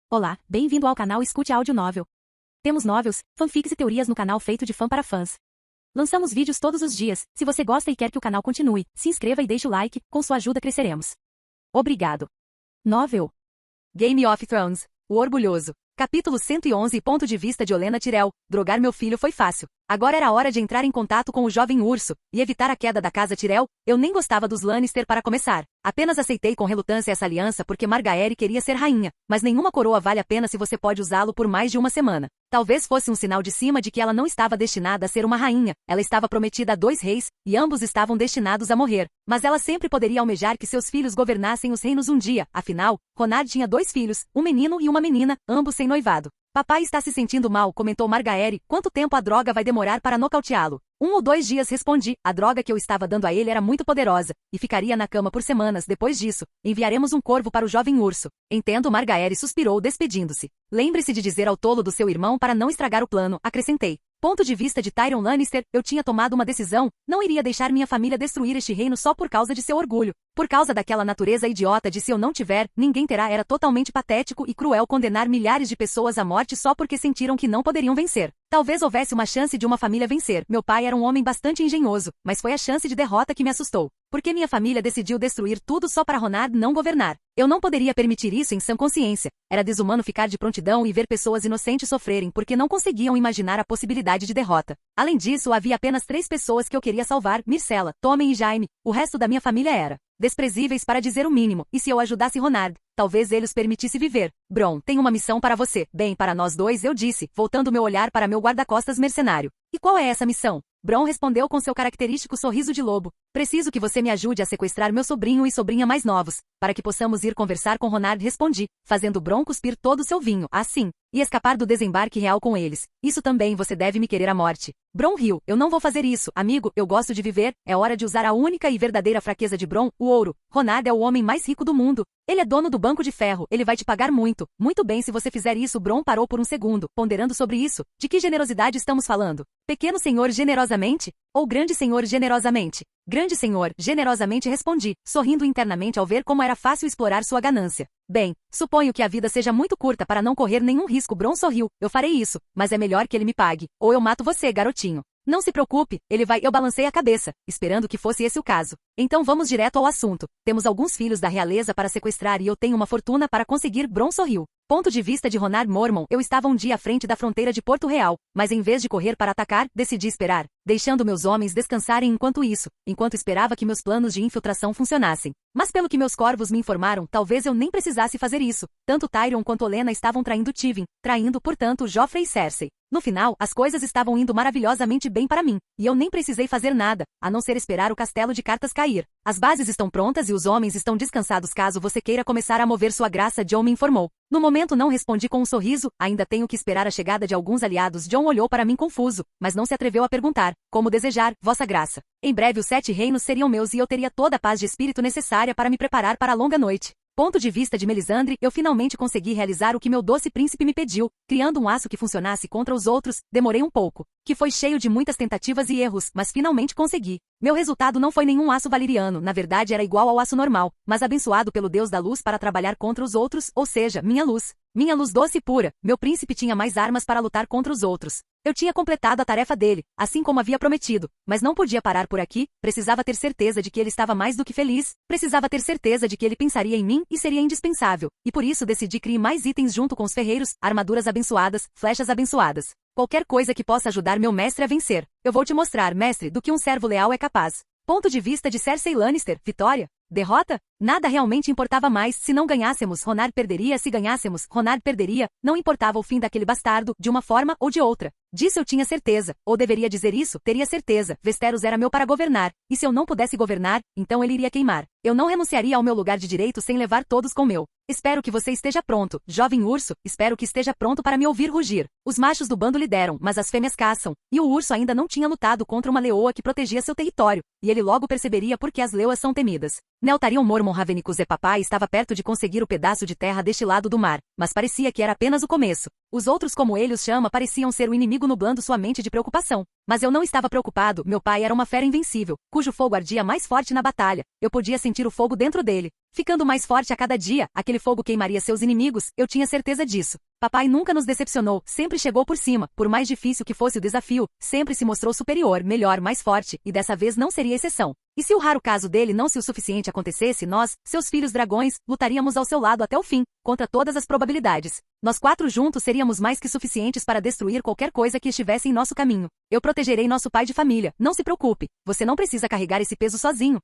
Olá, bem-vindo ao canal Escute Áudio Novel. Temos novels, fanfics e teorias no canal feito de fã para fãs. Lançamos vídeos todos os dias. Se você gosta e quer que o canal continue, se inscreva e deixe o like, com sua ajuda cresceremos. Obrigado. Novel. Game of Thrones, O Orgulhoso. Capítulo 111. Ponto de vista de Olenna Tyrell. Drogar meu filho foi fácil. Agora era hora de entrar em contato com o jovem urso, e evitar a queda da casa Tyrell. Eu nem gostava dos Lannister para começar. Apenas aceitei com relutância essa aliança porque Margaery queria ser rainha, mas nenhuma coroa vale a pena se você pode usá-lo por mais de uma semana. Talvez fosse um sinal de cima de que ela não estava destinada a ser uma rainha, ela estava prometida a 2 reis, e ambos estavam destinados a morrer. Mas ela sempre poderia almejar que seus filhos governassem os reinos um dia, afinal, Ronard tinha 2 filhos, um menino e uma menina, ambos sem noivado. Papai está se sentindo mal, comentou Margaery. Quanto tempo a droga vai demorar para nocauteá-lo? 1 ou 2 dias, respondi. A droga que eu estava dando a ele era muito poderosa, e ficaria na cama por semanas. Depois disso, enviaremos um corvo para o jovem urso. Entendo, Margaery suspirou, despedindo-se. Lembre-se de dizer ao tolo do seu irmão para não estragar o plano, acrescentei. Ponto de vista de Tyrion Lannister, eu tinha tomado uma decisão, não iria deixar minha família destruir este reino só por causa de seu orgulho. Por causa daquela natureza idiota de se eu não tiver, ninguém terá. Era totalmente patético e cruel condenar milhares de pessoas à morte só porque sentiram que não poderiam vencer. Talvez houvesse uma chance de uma família vencer. Meu pai era um homem bastante engenhoso, mas foi a chance de derrota que me assustou. Porque minha família decidiu destruir tudo só para Ronard não governar. Eu não poderia permitir isso em sã consciência. Era desumano ficar de prontidão e ver pessoas inocentes sofrerem porque não conseguiam imaginar a possibilidade de derrota. Além disso, havia apenas 3 pessoas que eu queria salvar, Myrcella, Tommen e Jaime. O resto da minha família era desprezíveis para dizer o mínimo, e se eu ajudasse Ronard, talvez ele os permitisse viver. Bron, tenho uma missão para você. Bem, para nós dois, eu disse, voltando meu olhar para meu guarda-costas mercenário. E qual é essa missão? Bron respondeu com seu característico sorriso de lobo. Preciso que você me ajude a sequestrar meu sobrinho e sobrinha mais novos, para que possamos ir conversar com Ronard, respondi, fazendo Bron cuspir todo o seu vinho, assim, e escapar do desembarque real com eles. Isso também você deve me querer a morte. Bron riu. Eu não vou fazer isso, amigo, eu gosto de viver. É hora de usar a única e verdadeira fraqueza de Bron, o ouro. Ronard é o homem mais rico do mundo. Ele é dono do banco de ferro, ele vai te pagar muito. Muito bem, se você fizer isso. Bron parou por um segundo, ponderando sobre isso. De que generosidade estamos falando? Pequeno senhor generosamente? Ou grande senhor generosamente? Grande senhor, generosamente, respondi, sorrindo internamente ao ver como era fácil explorar sua ganância. Bem, suponho que a vida seja muito curta para não correr nenhum risco. Bron sorriu. Eu farei isso, mas é melhor que ele me pague, ou eu mato você, garotinho. Não se preocupe, ele vai. Eu balancei a cabeça, esperando que fosse esse o caso. Então vamos direto ao assunto. Temos alguns filhos da realeza para sequestrar e eu tenho uma fortuna para conseguir. Bron sorriu. Ponto de vista de Ronard Mormont. Eu estava um dia à frente da fronteira de Porto Real, mas em vez de correr para atacar, decidi esperar, deixando meus homens descansarem enquanto esperava que meus planos de infiltração funcionassem. Mas pelo que meus corvos me informaram, talvez eu nem precisasse fazer isso. Tanto Tyrion quanto Olenna estavam traindo Tywin, traindo, portanto, Joffrey e Cersei. No final, as coisas estavam indo maravilhosamente bem para mim, e eu nem precisei fazer nada, a não ser esperar o castelo de cartas cair. As bases estão prontas e os homens estão descansados caso você queira começar a mover sua graça, Jon me informou. No momento não respondi com um sorriso, ainda tenho que esperar a chegada de alguns aliados. Jon olhou para mim confuso, mas não se atreveu a perguntar, como desejar, vossa graça. Em breve os 7 reinos seriam meus e eu teria toda a paz de espírito necessária para me preparar para a longa noite. Ponto de vista de Melisandre, eu finalmente consegui realizar o que meu doce príncipe me pediu, criando um aço que funcionasse contra os outros. Demorei um pouco, que foi cheio de muitas tentativas e erros, mas finalmente consegui. Meu resultado não foi nenhum aço valeriano, na verdade era igual ao aço normal, mas abençoado pelo Deus da luz para trabalhar contra os outros, ou seja, minha luz. Minha luz doce e pura, meu príncipe tinha mais armas para lutar contra os outros. Eu tinha completado a tarefa dele, assim como havia prometido, mas não podia parar por aqui, precisava ter certeza de que ele estava mais do que feliz, precisava ter certeza de que ele pensaria em mim e seria indispensável, e por isso decidi criar mais itens junto com os ferreiros, armaduras abençoadas, flechas abençoadas. Qualquer coisa que possa ajudar meu mestre a vencer. Eu vou te mostrar, mestre, do que um servo leal é capaz. Ponto de vista de Cersei Lannister, vitória? Derrota? Nada realmente importava mais. Se não ganhássemos, Ronard perderia. Se ganhássemos, Ronard perderia. Não importava o fim daquele bastardo, de uma forma ou de outra. Disso eu tinha certeza. Ou deveria dizer isso, teria certeza. Westeros era meu para governar. E se eu não pudesse governar, então ele iria queimar. Eu não renunciaria ao meu lugar de direito sem levar todos com meu. Espero que você esteja pronto, jovem urso, espero que esteja pronto para me ouvir rugir. Os machos do bando lideram, mas as fêmeas caçam. E o urso ainda não tinha lutado contra uma leoa que protegia seu território, e ele logo perceberia por que as leoas são temidas. Neltarion Mormont Ravenicus e papai estava perto de conseguir o pedaço de terra deste lado do mar, mas parecia que era apenas o começo. Os outros, como ele os chama, pareciam ser o inimigo nublando sua mente de preocupação. Mas eu não estava preocupado, meu pai era uma fera invencível, cujo fogo ardia mais forte na batalha. Eu podia sentir o fogo dentro dele. ficando mais forte a cada dia, aquele fogo queimaria seus inimigos, eu tinha certeza disso. Papai nunca nos decepcionou, sempre chegou por cima, por mais difícil que fosse o desafio, sempre se mostrou superior, melhor, mais forte, e dessa vez não seria exceção. E se o raro caso dele não se o suficiente acontecesse, nós, seus filhos dragões, lutaríamos ao seu lado até o fim, contra todas as probabilidades. Nós 4 juntos seríamos mais que suficientes para destruir qualquer coisa que estivesse em nosso caminho. Eu protegerei nosso pai de família, não se preocupe, você não precisa carregar esse peso sozinho.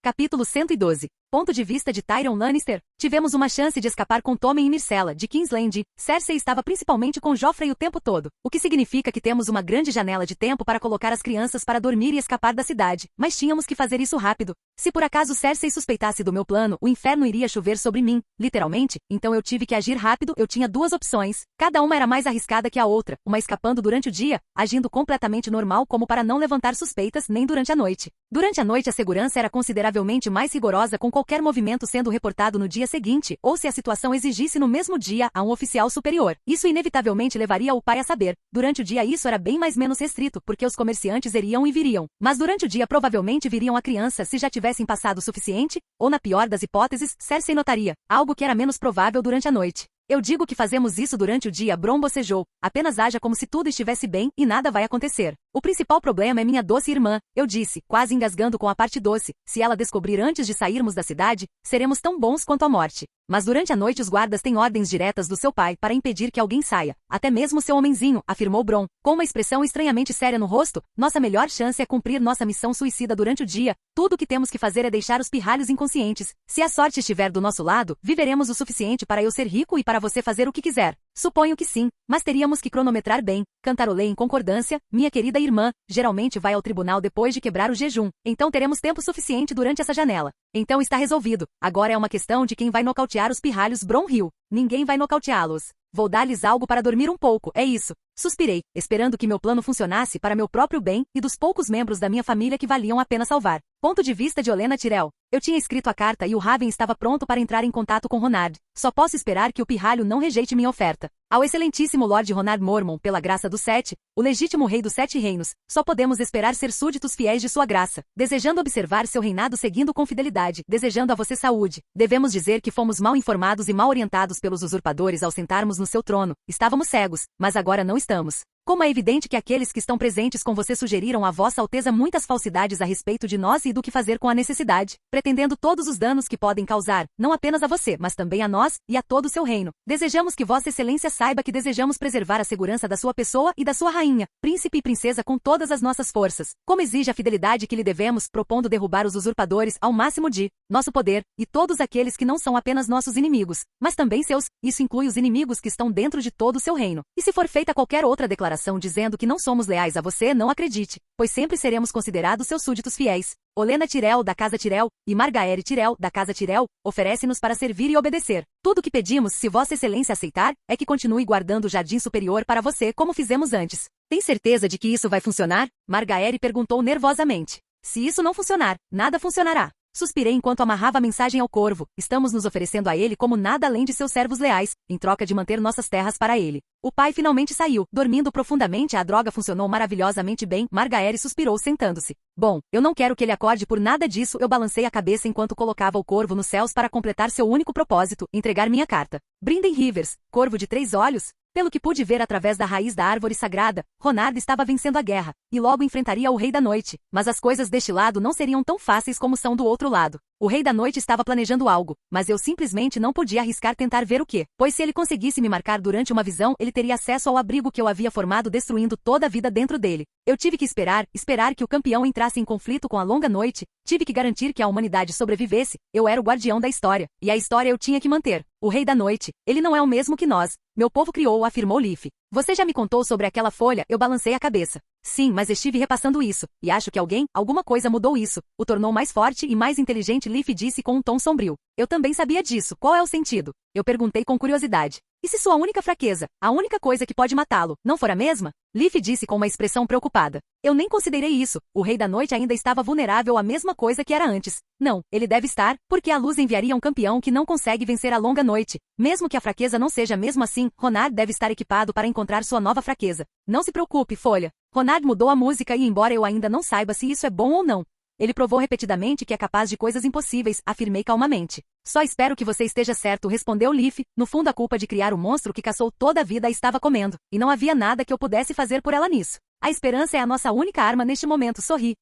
Capítulo 112. Ponto de vista de Tyrion Lannister. Tivemos uma chance de escapar com Tommen e Myrcella, de King's Landing. Cersei estava principalmente com Joffrey o tempo todo, o que significa que temos uma grande janela de tempo para colocar as crianças para dormir e escapar da cidade, mas tínhamos que fazer isso rápido. Se por acaso Cersei suspeitasse do meu plano, o inferno iria chover sobre mim, literalmente, então eu tive que agir rápido. Eu tinha 2 opções, cada uma era mais arriscada que a outra, uma escapando durante o dia, agindo completamente normal como para não levantar suspeitas nem durante a noite. Durante a noite a segurança era consideravelmente mais rigorosa, com qualquer movimento sendo reportado no dia seguinte, ou se a situação exigisse no mesmo dia a um oficial superior. Isso inevitavelmente levaria o pai a saber. Durante o dia isso era bem mais menos restrito, porque os comerciantes iriam e viriam. Mas durante o dia provavelmente viriam a criança se já tivessem passado o suficiente, ou na pior das hipóteses, Cersei notaria, algo que era menos provável durante a noite. Eu digo que fazemos isso durante o dia, Bronn bocejou. Apenas haja como se tudo estivesse bem e nada vai acontecer. O principal problema é minha doce irmã, eu disse, quase engasgando com a parte doce. Se ela descobrir antes de sairmos da cidade, seremos tão bons quanto a morte. Mas durante a noite os guardas têm ordens diretas do seu pai para impedir que alguém saia. Até mesmo seu homenzinho, afirmou Bronn, com uma expressão estranhamente séria no rosto. Nossa melhor chance é cumprir nossa missão suicida durante o dia. Tudo o que temos que fazer é deixar os pirralhos inconscientes. Se a sorte estiver do nosso lado, viveremos o suficiente para eu ser rico e para você fazer o que quiser. Suponho que sim, mas teríamos que cronometrar bem. Cantarolei em concordância, minha querida irmã, geralmente vai ao tribunal depois de quebrar o jejum. Então teremos tempo suficiente durante essa janela. Então está resolvido. Agora é uma questão de quem vai nocautear os pirralhos. Bronn riu. Ninguém vai nocauteá-los. Vou dar-lhes algo para dormir um pouco, é isso. Suspirei, esperando que meu plano funcionasse para meu próprio bem e dos poucos membros da minha família que valiam a pena salvar. Ponto de vista de Olenna Tyrell. Eu tinha escrito a carta e o Raven estava pronto para entrar em contato com Ronard. Só posso esperar que o pirralho não rejeite minha oferta. Ao excelentíssimo Lord Ronard Mormont, pela graça dos 7, o legítimo rei dos 7 reinos, só podemos esperar ser súditos fiéis de sua graça, desejando observar seu reinado seguindo com fidelidade, desejando a você saúde. Devemos dizer que fomos mal informados e mal orientados pelos usurpadores ao sentarmos no seu trono. Estávamos cegos, mas agora não estamos. Como é evidente que aqueles que estão presentes com você sugeriram a Vossa Alteza muitas falsidades a respeito de nós e do que fazer com a necessidade, pretendendo todos os danos que podem causar, não apenas a você, mas também a nós e a todo o seu reino. Desejamos que Vossa Excelência saiba que desejamos preservar a segurança da sua pessoa e da sua rainha, príncipe e princesa com todas as nossas forças, como exige a fidelidade que lhe devemos, propondo derrubar os usurpadores ao máximo de nosso poder, e todos aqueles que não são apenas nossos inimigos, mas também seus. Isso inclui os inimigos que estão dentro de todo o seu reino. E se for feita qualquer outra declaração dizendo que não somos leais a você, não acredite, pois sempre seremos considerados seus súditos fiéis. Olenna Tyrell, da casa Tyrell, e Margaery Tyrell, da casa Tyrell, oferece-nos para servir e obedecer. Tudo o que pedimos, se Vossa Excelência aceitar, é que continue guardando o jardim superior para você como fizemos antes. Tem certeza de que isso vai funcionar? Margaery perguntou nervosamente. Se isso não funcionar, nada funcionará. Suspirei enquanto amarrava a mensagem ao corvo. Estamos nos oferecendo a ele como nada além de seus servos leais, em troca de manter nossas terras para ele. O pai finalmente saiu, dormindo profundamente. A droga funcionou maravilhosamente bem. Margaery suspirou sentando-se. Bom, eu não quero que ele acorde por nada disso. Eu balancei a cabeça enquanto colocava o corvo nos céus para completar seu único propósito, entregar minha carta. Brynden Rivers, corvo de 3 olhos? Pelo que pude ver através da raiz da árvore sagrada, Ronard estava vencendo a guerra, e logo enfrentaria o Rei da Noite. Mas as coisas deste lado não seriam tão fáceis como são do outro lado. O Rei da Noite estava planejando algo, mas eu simplesmente não podia arriscar tentar ver o que, pois se ele conseguisse me marcar durante uma visão, ele teria acesso ao abrigo que eu havia formado, destruindo toda a vida dentro dele. Eu tive que esperar que o campeão entrasse em conflito com a longa noite, tive que garantir que a humanidade sobrevivesse. Eu era o guardião da história, e a história eu tinha que manter. O Rei da Noite, ele não é o mesmo que nós. Meu povo criou, afirmou Leaf. Você já me contou sobre aquela folha? Eu balancei a cabeça. Sim, mas estive repassando isso, e acho que alguma coisa mudou isso. O tornou mais forte e mais inteligente, Leaf disse com um tom sombrio. Eu também sabia disso. Qual é o sentido? Eu perguntei com curiosidade. E se sua única fraqueza, a única coisa que pode matá-lo, não for a mesma? Leaf disse com uma expressão preocupada. Eu nem considerei isso. O Rei da Noite ainda estava vulnerável à mesma coisa que era antes. Não, ele deve estar, porque a luz enviaria um campeão que não consegue vencer a longa noite. Mesmo que a fraqueza não seja mesmo assim, Ronard deve estar equipado para encontrar sua nova fraqueza. Não se preocupe, Folha. Ronard mudou a música e embora eu ainda não saiba se isso é bom ou não, Ele provou repetidamente que é capaz de coisas impossíveis, afirmei calmamente. Só espero que você esteja certo, respondeu Leaf. No fundo, a culpa de criar o monstro que caçou toda a vida a estava comendo, e não havia nada que eu pudesse fazer por ela nisso. A esperança é a nossa única arma neste momento, sorri.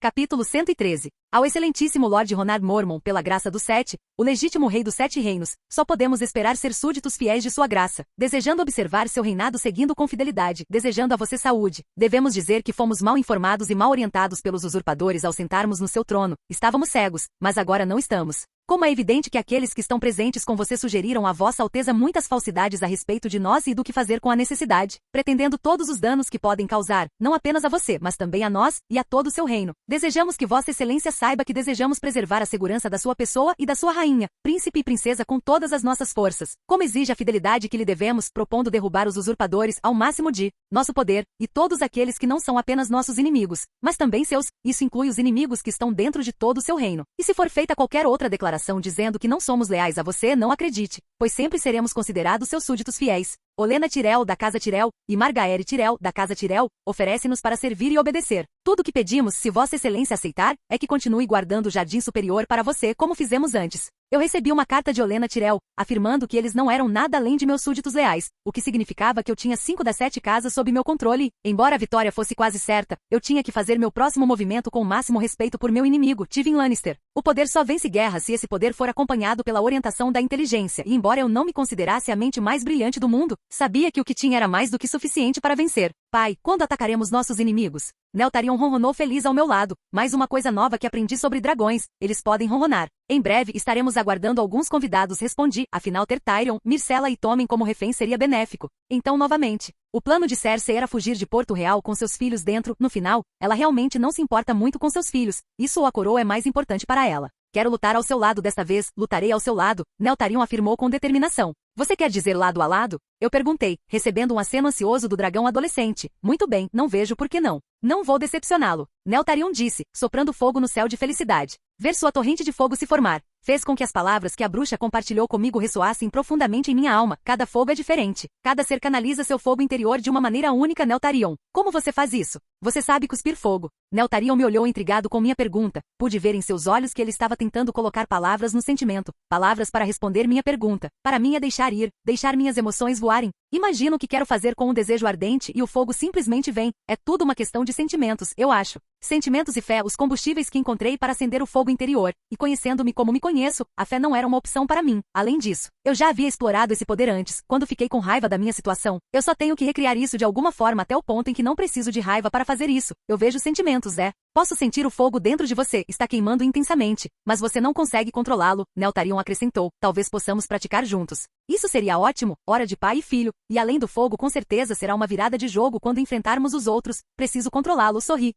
Capítulo 113. Ao excelentíssimo Lord Ronard Mormon, pela graça do Sete, o legítimo rei dos Sete Reinos, só podemos esperar ser súditos fiéis de sua graça, desejando observar seu reinado seguindo com fidelidade, desejando a você saúde. Devemos dizer que fomos mal informados e mal orientados pelos usurpadores ao sentarmos no seu trono. Estávamos cegos, mas agora não estamos. Como é evidente que aqueles que estão presentes com você sugeriram a Vossa Alteza muitas falsidades a respeito de nós e do que fazer com a necessidade, pretendendo todos os danos que podem causar, não apenas a você, mas também a nós e a todo o seu reino. Desejamos que Vossa Excelência saiba que desejamos preservar a segurança da sua pessoa e da sua rainha, príncipe e princesa com todas as nossas forças, como exige a fidelidade que lhe devemos, propondo derrubar os usurpadores ao máximo de nosso poder, e todos aqueles que não são apenas nossos inimigos, mas também seus, isso inclui os inimigos que estão dentro de todo o seu reino. E se for feita qualquer outra declaração dizendo que não somos leais a você, não acredite, pois sempre seremos considerados seus súditos fiéis. Olena Tyrell, da Casa Tyrell, e Margaery Tyrell, da Casa Tyrell, oferece-nos para servir e obedecer. Tudo o que pedimos, se Vossa Excelência aceitar, é que continue guardando o Jardim Superior para você como fizemos antes. Eu recebi uma carta de Olena Tyrell, afirmando que eles não eram nada além de meus súditos leais, o que significava que eu tinha 5 das 7 casas sob meu controle, e, embora a vitória fosse quase certa, eu tinha que fazer meu próximo movimento com o máximo respeito por meu inimigo, Tywin Lannister. O poder só vence guerra se esse poder for acompanhado pela orientação da inteligência, e embora eu não me considerasse a mente mais brilhante do mundo, sabia que o que tinha era mais do que suficiente para vencer. Pai, quando atacaremos nossos inimigos? Neltarion ronronou feliz ao meu lado. Mais uma coisa nova que aprendi sobre dragões, eles podem ronronar. Em breve estaremos aguardando alguns convidados, respondi, afinal ter Tyrion, Myrcella e Tommen como refém seria benéfico. Então novamente. O plano de Cersei era fugir de Porto Real com seus filhos dentro. No final, ela realmente não se importa muito com seus filhos. Isso ou a coroa é mais importante para ela. Quero lutar ao seu lado desta vez, lutarei ao seu lado, Neltarion afirmou com determinação. Você quer dizer lado a lado? Eu perguntei, recebendo um aceno ansioso do dragão adolescente. Muito bem, não vejo por que não. Não vou decepcioná-lo. Neltarion disse, soprando fogo no céu de felicidade. Ver sua torrente de fogo se formar fez com que as palavras que a bruxa compartilhou comigo ressoassem profundamente em minha alma. Cada fogo é diferente. Cada ser canaliza seu fogo interior de uma maneira única, Neltarion. Como você faz isso? Você sabe cuspir fogo. Neltarion me olhou intrigado com minha pergunta. Pude ver em seus olhos que ele estava tentando colocar palavras no sentimento. Palavras para responder minha pergunta. Para mim é deixar ir, deixar minhas emoções voarem. Imagino o que quero fazer com um desejo ardente e o fogo simplesmente vem. É tudo uma questão de sentimentos, eu acho. Sentimentos e fé, os combustíveis que encontrei para acender o fogo interior. E conhecendo-me como me conheço, a fé não era uma opção para mim. Além disso, eu já havia explorado esse poder antes. Quando fiquei com raiva da minha situação, eu só tenho que recriar isso de alguma forma até o ponto em que não preciso de raiva para fazer isso. Eu vejo sentimentos, Posso sentir o fogo dentro de você, está queimando intensamente, mas você não consegue controlá-lo, Neltarion acrescentou. Talvez possamos praticar juntos. Isso seria ótimo, hora de pai e filho, e além do fogo com certeza será uma virada de jogo quando enfrentarmos os outros. Preciso controlá-lo, sorri.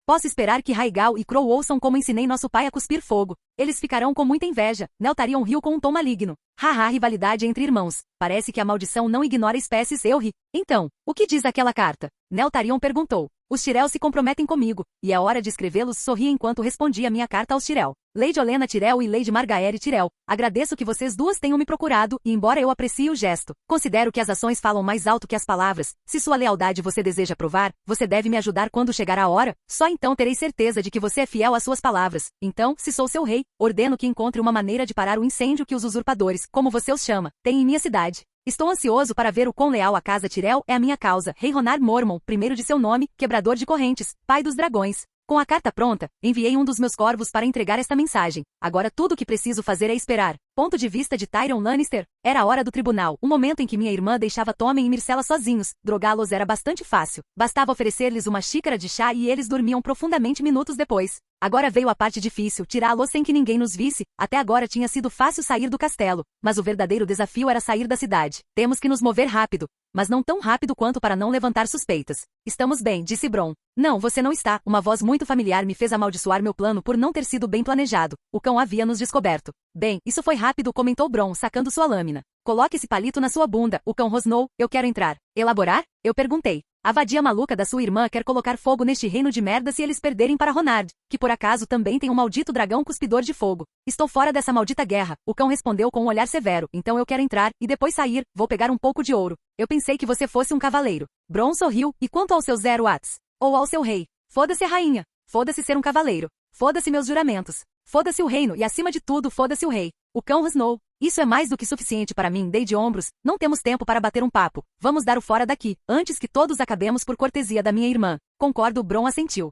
Posso esperar que Rhaegal e Crow ouçam como ensinei nosso pai a cuspir fogo. Eles ficarão com muita inveja. Neltarion riu com um tom maligno. Haha, rivalidade entre irmãos. Parece que a maldição não ignora espécies, eu ri. Então, o que diz aquela carta? Neltarion perguntou. Os Tyrell se comprometem comigo, e é hora de escrevê-los, sorri enquanto respondia minha carta aos Tyrell. Lady Olena Tyrell e Lady Margaery Tyrell, agradeço que vocês duas tenham me procurado, e embora eu aprecie o gesto, considero que as ações falam mais alto que as palavras. Se sua lealdade você deseja provar, você deve me ajudar quando chegar a hora, só então terei certeza de que você é fiel às suas palavras. Então, se sou seu rei, ordeno que encontre uma maneira de parar o incêndio que os usurpadores, como você os chama, têm em minha cidade. Estou ansioso para ver o quão leal a casa Tyrell é a minha causa. Rei Ronard Mormon, primeiro de seu nome, quebrador de correntes, pai dos dragões. Com a carta pronta, enviei um dos meus corvos para entregar esta mensagem. Agora tudo o que preciso fazer é esperar. Ponto de vista de Tyrion Lannister. Era a hora do tribunal, um momento em que minha irmã deixava Tommen e Myrcella sozinhos. Drogá-los era bastante fácil. Bastava oferecer-lhes uma xícara de chá e eles dormiam profundamente minutos depois. Agora veio a parte difícil, tirá-los sem que ninguém nos visse. Até agora tinha sido fácil sair do castelo, mas o verdadeiro desafio era sair da cidade. Temos que nos mover rápido, mas não tão rápido quanto para não levantar suspeitas. Estamos bem, disse Bronn. Não, você não está. Uma voz muito familiar me fez amaldiçoar meu plano por não ter sido bem planejado. O cão havia nos descoberto. Bem, isso foi rápido, comentou Bronn, sacando sua lâmina. Coloque esse palito na sua bunda, o cão rosnou. Eu quero entrar. Elaborar? Eu perguntei. A vadia maluca da sua irmã quer colocar fogo neste reino de merda se eles perderem para Ronard, que por acaso também tem um maldito dragão cuspidor de fogo. Estou fora dessa maldita guerra, o cão respondeu com um olhar severo. Então eu quero entrar, e depois sair, vou pegar um pouco de ouro. Eu pensei que você fosse um cavaleiro. Bronn sorriu, e quanto ao seu 0 Watts? Ou ao seu rei? Foda-se a rainha. Foda-se ser um cavaleiro. Foda-se meus juramentos. Foda-se o reino e, acima de tudo, foda-se o rei. O cão rosnou. Isso é mais do que suficiente para mim, dei de ombros. Não temos tempo para bater um papo. Vamos dar o fora daqui, antes que todos acabemos por cortesia da minha irmã. Concordo, Bron assentiu.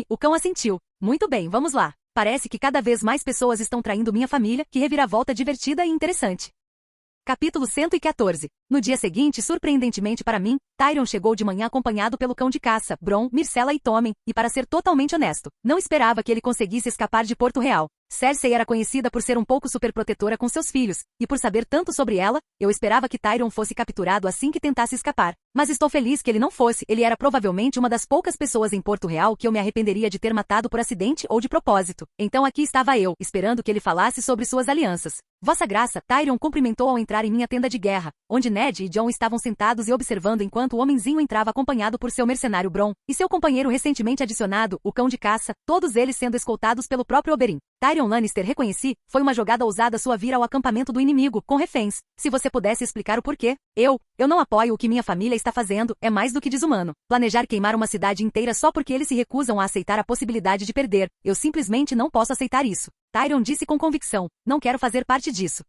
O cão assentiu. Muito bem, vamos lá. Parece que cada vez mais pessoas estão traindo minha família, que reviravolta divertida e interessante. Capítulo 114. No dia seguinte, surpreendentemente para mim, Tyrion chegou de manhã acompanhado pelo cão de caça, Bron, Myrcella e Tommen, e para ser totalmente honesto, não esperava que ele conseguisse escapar de Porto Real. Cersei era conhecida por ser um pouco superprotetora com seus filhos, e por saber tanto sobre ela, eu esperava que Tyrion fosse capturado assim que tentasse escapar. Mas estou feliz que ele não fosse, ele era provavelmente uma das poucas pessoas em Porto Real que eu me arrependeria de ter matado por acidente ou de propósito. Então aqui estava eu, esperando que ele falasse sobre suas alianças. Vossa Graça, Tyrion cumprimentou ao entrar em minha tenda de guerra, onde Ned e Jon estavam sentados e observando enquanto o homenzinho entrava acompanhado por seu mercenário Bron, e seu companheiro recentemente adicionado, o cão de caça, todos eles sendo escoltados pelo próprio Oberyn. Tyrion Lannister, reconheci, foi uma jogada ousada sua vir ao acampamento do inimigo, com reféns. Se você pudesse explicar o porquê. Eu não apoio o que minha família está fazendo, é mais do que desumano. Planejar queimar uma cidade inteira só porque eles se recusam a aceitar a possibilidade de perder. Eu simplesmente não posso aceitar isso. Tyrion disse com convicção, não quero fazer parte disso.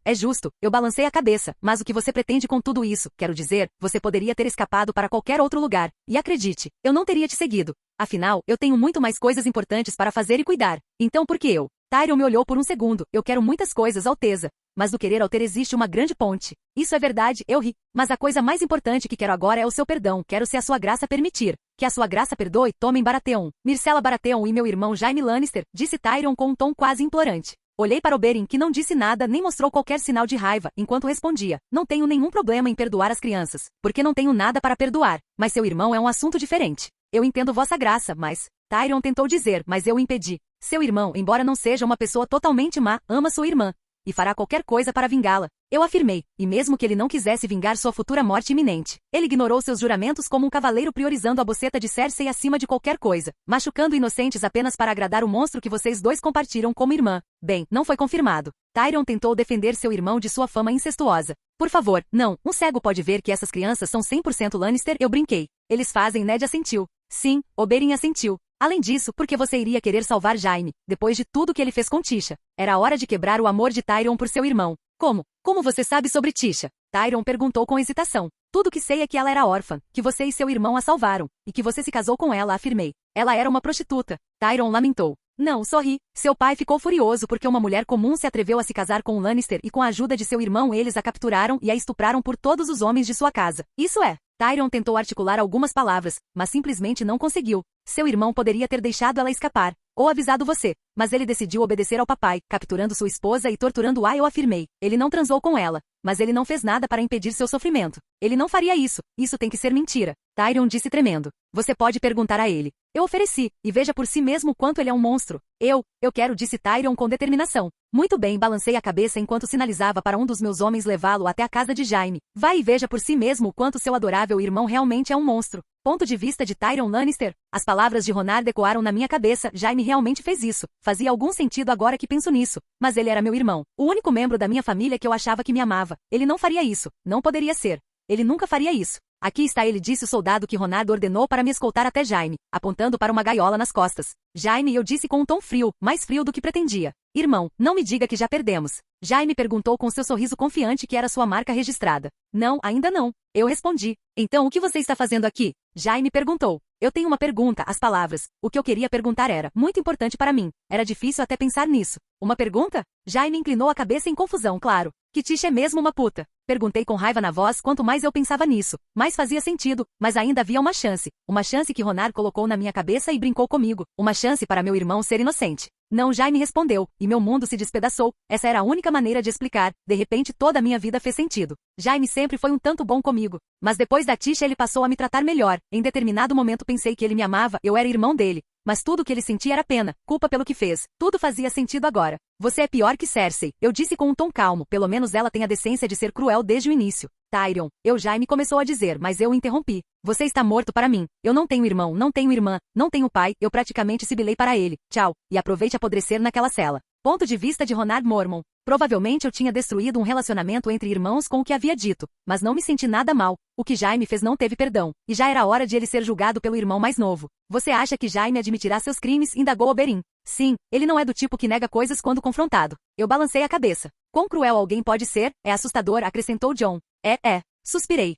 É justo, eu balancei a cabeça, mas o que você pretende com tudo isso? Quero dizer, você poderia ter escapado para qualquer outro lugar. E acredite, eu não teria te seguido. Afinal, eu tenho muito mais coisas importantes para fazer e cuidar. Então por que eu? Tyrion me olhou por um segundo, eu quero muitas coisas, Alteza. Mas do querer ao ter existe uma grande ponte. Isso é verdade, eu ri. Mas a coisa mais importante que quero agora é o seu perdão, quero se a sua graça permitir. Que a sua graça perdoe, Tommen Baratheon, Myrcella Baratheon e meu irmão Jaime Lannister, disse Tyrion com um tom quase implorante. Olhei para Oberyn, que não disse nada nem mostrou qualquer sinal de raiva, enquanto respondia, não tenho nenhum problema em perdoar as crianças, porque não tenho nada para perdoar, mas seu irmão é um assunto diferente. Eu entendo vossa graça, mas... Tyrion tentou dizer, mas eu o impedi. Seu irmão, embora não seja uma pessoa totalmente má, ama sua irmã. E fará qualquer coisa para vingá-la. Eu afirmei, e mesmo que ele não quisesse vingar sua futura morte iminente, ele ignorou seus juramentos como um cavaleiro priorizando a boceta de Cersei acima de qualquer coisa, machucando inocentes apenas para agradar o monstro que vocês dois compartilham como irmã. Bem, não foi confirmado. Tyrion tentou defender seu irmão de sua fama incestuosa. Por favor, não, um cego pode ver que essas crianças são 100% Lannister, eu brinquei. Eles fazem, Ned assentiu. Sim, Oberyn assentiu. Além disso, por que você iria querer salvar Jaime, depois de tudo que ele fez com Tisha? Era a hora de quebrar o amor de Tyrion por seu irmão. Como? Como você sabe sobre Tisha? Tyrion perguntou com hesitação. Tudo que sei é que ela era órfã, que você e seu irmão a salvaram, e que você se casou com ela, afirmei. Ela era uma prostituta. Tyrion lamentou. Não, sorri. Seu pai ficou furioso porque uma mulher comum se atreveu a se casar com um Lannister e com a ajuda de seu irmão eles a capturaram e a estupraram por todos os homens de sua casa. Isso é. Tyrion tentou articular algumas palavras, mas simplesmente não conseguiu. Seu irmão poderia ter deixado ela escapar, ou avisado você, mas ele decidiu obedecer ao papai, capturando sua esposa e torturando-a. Eu afirmei. Ele não transou com ela, mas ele não fez nada para impedir seu sofrimento. Ele não faria isso. Isso tem que ser mentira. Tyrion disse tremendo. Você pode perguntar a ele. Eu ofereci, e veja por si mesmo quanto ele é um monstro. Eu quero, disse Tyrion com determinação. Muito bem, balancei a cabeça enquanto sinalizava para um dos meus homens levá-lo até a casa de Jaime. Vai e veja por si mesmo o quanto seu adorável irmão realmente é um monstro. Ponto de vista de Tyrion Lannister. As palavras de Ronard ecoaram na minha cabeça. Jaime realmente fez isso. Fazia algum sentido agora que penso nisso. Mas ele era meu irmão. O único membro da minha família que eu achava que me amava. Ele não faria isso. Não poderia ser. Ele nunca faria isso. Aqui está ele, disse o soldado que Ronard ordenou para me escoltar até Jaime, apontando para uma gaiola nas costas. Jaime, eu disse com um tom frio, mais frio do que pretendia. Irmão, não me diga que já perdemos. Jaime perguntou com seu sorriso confiante que era sua marca registrada. Não, ainda não. Eu respondi. Então o que você está fazendo aqui? Jaime perguntou. Eu tenho uma pergunta, as palavras. O que eu queria perguntar era muito importante para mim. Era difícil até pensar nisso. Uma pergunta? Jaime inclinou a cabeça em confusão, claro. Que Tisha é mesmo uma puta? Perguntei com raiva na voz. Quanto mais eu pensava nisso, mais fazia sentido, mas ainda havia uma chance. Uma chance que Ronard colocou na minha cabeça e brincou comigo. Uma chance para meu irmão ser inocente. Não, Jaime respondeu, e meu mundo se despedaçou. Essa era a única maneira de explicar. De repente toda a minha vida fez sentido. Jaime sempre foi um tanto bom comigo. Mas depois da Tisha ele passou a me tratar melhor. Em determinado momento pensei que ele me amava, eu era irmão dele. Mas tudo que ele sentia era pena, culpa pelo que fez. Tudo fazia sentido agora. Você é pior que Cersei, eu disse com um tom calmo, pelo menos ela tem a decência de ser cruel desde o início. Tyrion, Jaime começou a dizer, mas eu o interrompi. Você está morto para mim. Eu não tenho irmão, não tenho irmã, não tenho pai, eu praticamente sibilei para ele. Tchau, e aproveite apodrecer naquela cela. Ponto de vista de Ronard Mormont. Provavelmente eu tinha destruído um relacionamento entre irmãos com o que havia dito, mas não me senti nada mal. O que Jaime fez não teve perdão, e já era hora de ele ser julgado pelo irmão mais novo. Você acha que Jaime admitirá seus crimes? Indagou Oberyn. Sim, ele não é do tipo que nega coisas quando confrontado. Eu balancei a cabeça. Quão cruel alguém pode ser? É assustador, acrescentou Jon. Suspirei.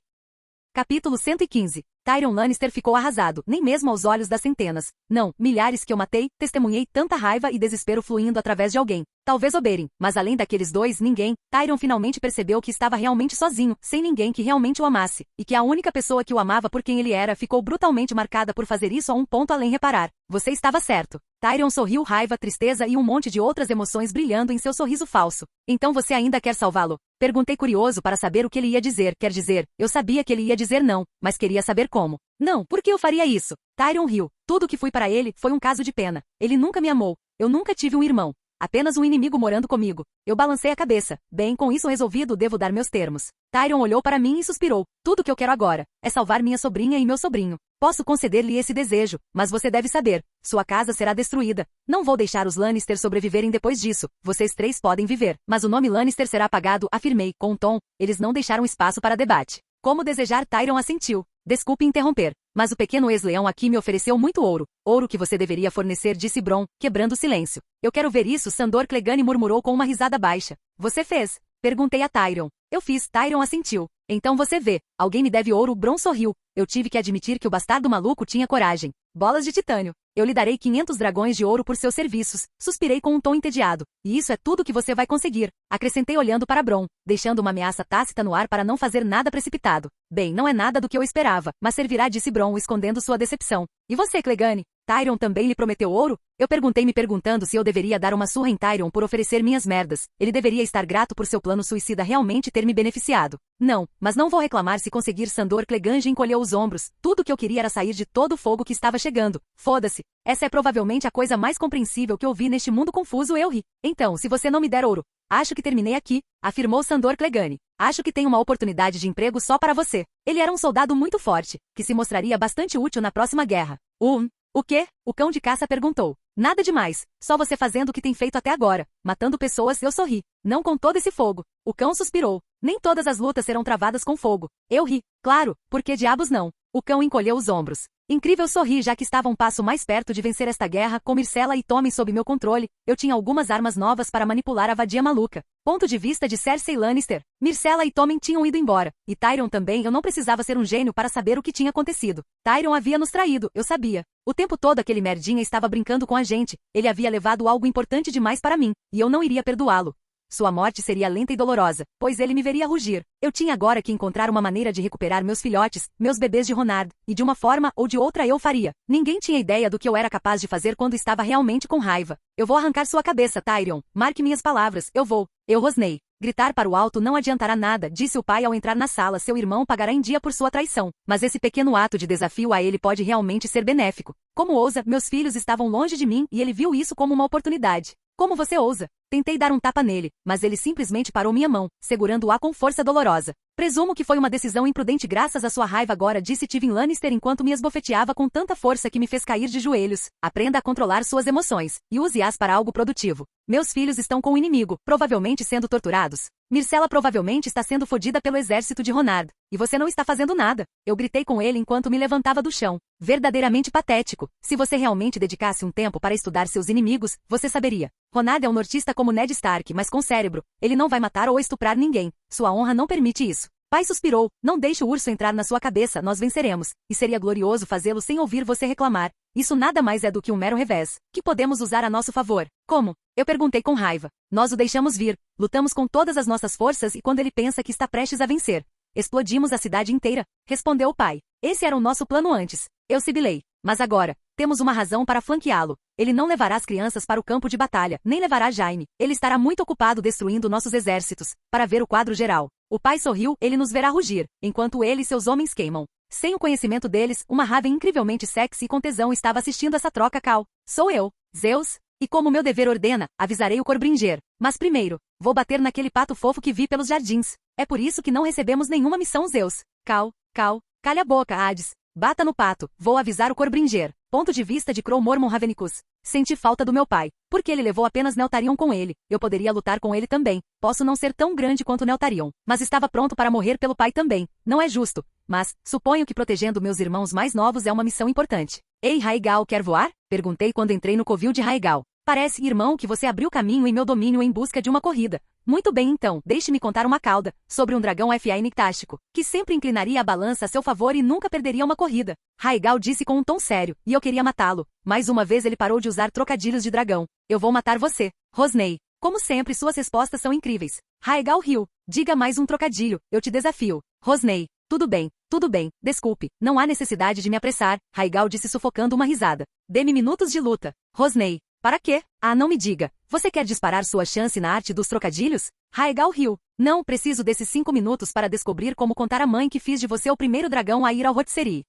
Capítulo 115. Tyrion Lannister ficou arrasado, nem mesmo aos olhos das centenas. Não, milhares que eu matei, testemunhei tanta raiva e desespero fluindo através de alguém. Talvez Oberyn, mas além daqueles dois, ninguém. Tyrion finalmente percebeu que estava realmente sozinho, sem ninguém que realmente o amasse, e que a única pessoa que o amava por quem ele era ficou brutalmente marcada por fazer isso a um ponto além reparar. Você estava certo. Tyrion sorriu, raiva, tristeza e um monte de outras emoções brilhando em seu sorriso falso. Então você ainda quer salvá-lo? Perguntei curioso para saber o que ele ia dizer. Quer dizer, eu sabia que ele ia dizer não, mas queria saber como. Não, por que eu faria isso? Tyrion riu. Tudo o que fui para ele foi um caso de pena. Ele nunca me amou. Eu nunca tive um irmão. Apenas um inimigo morando comigo. Eu balancei a cabeça. Bem, com isso resolvido, devo dar meus termos. Tyrion olhou para mim e suspirou. Tudo o que eu quero agora é salvar minha sobrinha e meu sobrinho. Posso conceder-lhe esse desejo, mas você deve saber. Sua casa será destruída. Não vou deixar os Lannister sobreviverem depois disso. Vocês três podem viver, mas o nome Lannister será apagado, afirmei, com um tom. Eles não deixaram espaço para debate. Como desejar? Tyrion assentiu. Desculpe interromper, mas o pequeno ex-leão aqui me ofereceu muito ouro. Ouro que você deveria fornecer, disse Bronn, quebrando o silêncio. Eu quero ver isso, Sandor Clegane murmurou com uma risada baixa. Você fez? Perguntei a Tyrion. Eu fiz, Tyrion assentiu. Então você vê, alguém me deve ouro, Bronn sorriu. Eu tive que admitir que o bastardo maluco tinha coragem. Bolas de titânio. Eu lhe darei 500 dragões de ouro por seus serviços. Suspirei com um tom entediado. E isso é tudo que você vai conseguir. Acrescentei olhando para Bronn, deixando uma ameaça tácita no ar para não fazer nada precipitado. Bem, não é nada do que eu esperava, mas servirá, disse Bronn, escondendo sua decepção. E você, Clegane? Tyrion também lhe prometeu ouro? Eu perguntei me perguntando se eu deveria dar uma surra em Tyrion por oferecer minhas merdas. Ele deveria estar grato por seu plano suicida realmente ter me beneficiado. Não, mas não vou reclamar se conseguir. Sandor Clegane encolheu os ombros. Tudo que eu queria era sair de todo o fogo que estava chegando. Foda-se. Essa é provavelmente a coisa mais compreensível que eu vi neste mundo confuso, eu ri. Então, se você não me der ouro, acho que terminei aqui, afirmou Sandor Clegane. Acho que tenho uma oportunidade de emprego só para você. Ele era um soldado muito forte, que se mostraria bastante útil na próxima guerra. O quê? O cão de caça perguntou. Nada demais, só você fazendo o que tem feito até agora, matando pessoas. Eu sorri. Não com todo esse fogo. O cão suspirou. Nem todas as lutas serão travadas com fogo. Eu ri. Claro, por que diabos não? O cão encolheu os ombros. Incrível, sorri, já que estava um passo mais perto de vencer esta guerra com Myrcella e Tommen sob meu controle. Eu tinha algumas armas novas para manipular a vadia maluca. Ponto de vista de Cersei Lannister. Myrcella e Tommen tinham ido embora. E Tyrion também. Eu não precisava ser um gênio para saber o que tinha acontecido. Tyrion havia nos traído, eu sabia. O tempo todo aquele merdinha estava brincando com a gente. Ele havia levado algo importante demais para mim, e eu não iria perdoá-lo. Sua morte seria lenta e dolorosa, pois ele me veria rugir. Eu tinha agora que encontrar uma maneira de recuperar meus filhotes, meus bebês de Ronard, e de uma forma ou de outra eu faria. Ninguém tinha ideia do que eu era capaz de fazer quando estava realmente com raiva. Eu vou arrancar sua cabeça, Tyrion. Marque minhas palavras, eu vou. Eu rosnei. Gritar para o alto não adiantará nada, disse o pai ao entrar na sala. Seu irmão pagará em dia por sua traição. Mas esse pequeno ato de desafio a ele pode realmente ser benéfico. Como ousa? Meus filhos estavam longe de mim e ele viu isso como uma oportunidade. Como você ousa? Tentei dar um tapa nele, mas ele simplesmente parou minha mão, segurando-a com força dolorosa. Presumo que foi uma decisão imprudente graças à sua raiva agora, disse Tywin Lannister enquanto me esbofeteava com tanta força que me fez cair de joelhos. Aprenda a controlar suas emoções, e use-as para algo produtivo. Meus filhos estão com o inimigo, provavelmente sendo torturados. Myrcella provavelmente está sendo fodida pelo exército de Ronard. E você não está fazendo nada. Eu gritei com ele enquanto me levantava do chão. Verdadeiramente patético. Se você realmente dedicasse um tempo para estudar seus inimigos, você saberia. Ronard é um nortista como Ned Stark, mas com cérebro. Ele não vai matar ou estuprar ninguém. Sua honra não permite isso. Pai suspirou. Não deixe o urso entrar na sua cabeça, nós venceremos. E seria glorioso fazê-lo sem ouvir você reclamar. Isso nada mais é do que um mero revés, que podemos usar a nosso favor. Como? Eu perguntei com raiva. Nós o deixamos vir. Lutamos com todas as nossas forças e quando ele pensa que está prestes a vencer, explodimos a cidade inteira, respondeu o pai. Esse era o nosso plano antes. Eu sibilei. Mas agora, temos uma razão para flanqueá-lo. Ele não levará as crianças para o campo de batalha, nem levará Jaime. Ele estará muito ocupado destruindo nossos exércitos, para ver o quadro geral. O pai sorriu, ele nos verá rugir, enquanto ele e seus homens queimam. Sem o conhecimento deles, uma Raven incrivelmente sexy e com tesão estava assistindo essa troca cal. Sou eu, Zeus, e como meu dever ordena, avisarei o Corbringer. Mas primeiro, vou bater naquele pato fofo que vi pelos jardins. É por isso que não recebemos nenhuma missão, Zeus. Calha a boca, Hades. Bata no pato, vou avisar o Corbringer. Ponto de vista de Crow Mormon Ravenicus. Senti falta do meu pai. Porque ele levou apenas Neltarion com ele. Eu poderia lutar com ele também. Posso não ser tão grande quanto Neltarion. Mas estava pronto para morrer pelo pai também. Não é justo. Mas, suponho que protegendo meus irmãos mais novos é uma missão importante. Ei, Rhaegal, quer voar? Perguntei quando entrei no covil de Rhaegal. Parece, irmão, que você abriu caminho em meu domínio em busca de uma corrida. Muito bem então, deixe-me contar uma cauda, sobre um dragão FA nictástico, que sempre inclinaria a balança a seu favor e nunca perderia uma corrida. Rhaegal disse com um tom sério, e eu queria matá-lo. Mais uma vez ele parou de usar trocadilhos de dragão. Eu vou matar você, Rosnei. Como sempre, suas respostas são incríveis. Rhaegal riu. Diga mais um trocadilho, eu te desafio. Rosnei. Tudo bem, desculpe, não há necessidade de me apressar, Rhaegal disse sufocando uma risada. Dê-me minutos de luta. Rosnei. Para quê? Ah, não me diga. Você quer disparar sua chance na arte dos trocadilhos? Rhaegal riu. Não, preciso desses 5 minutos para descobrir como contar à mãe que fiz de você o primeiro dragão a ir ao rotisserie.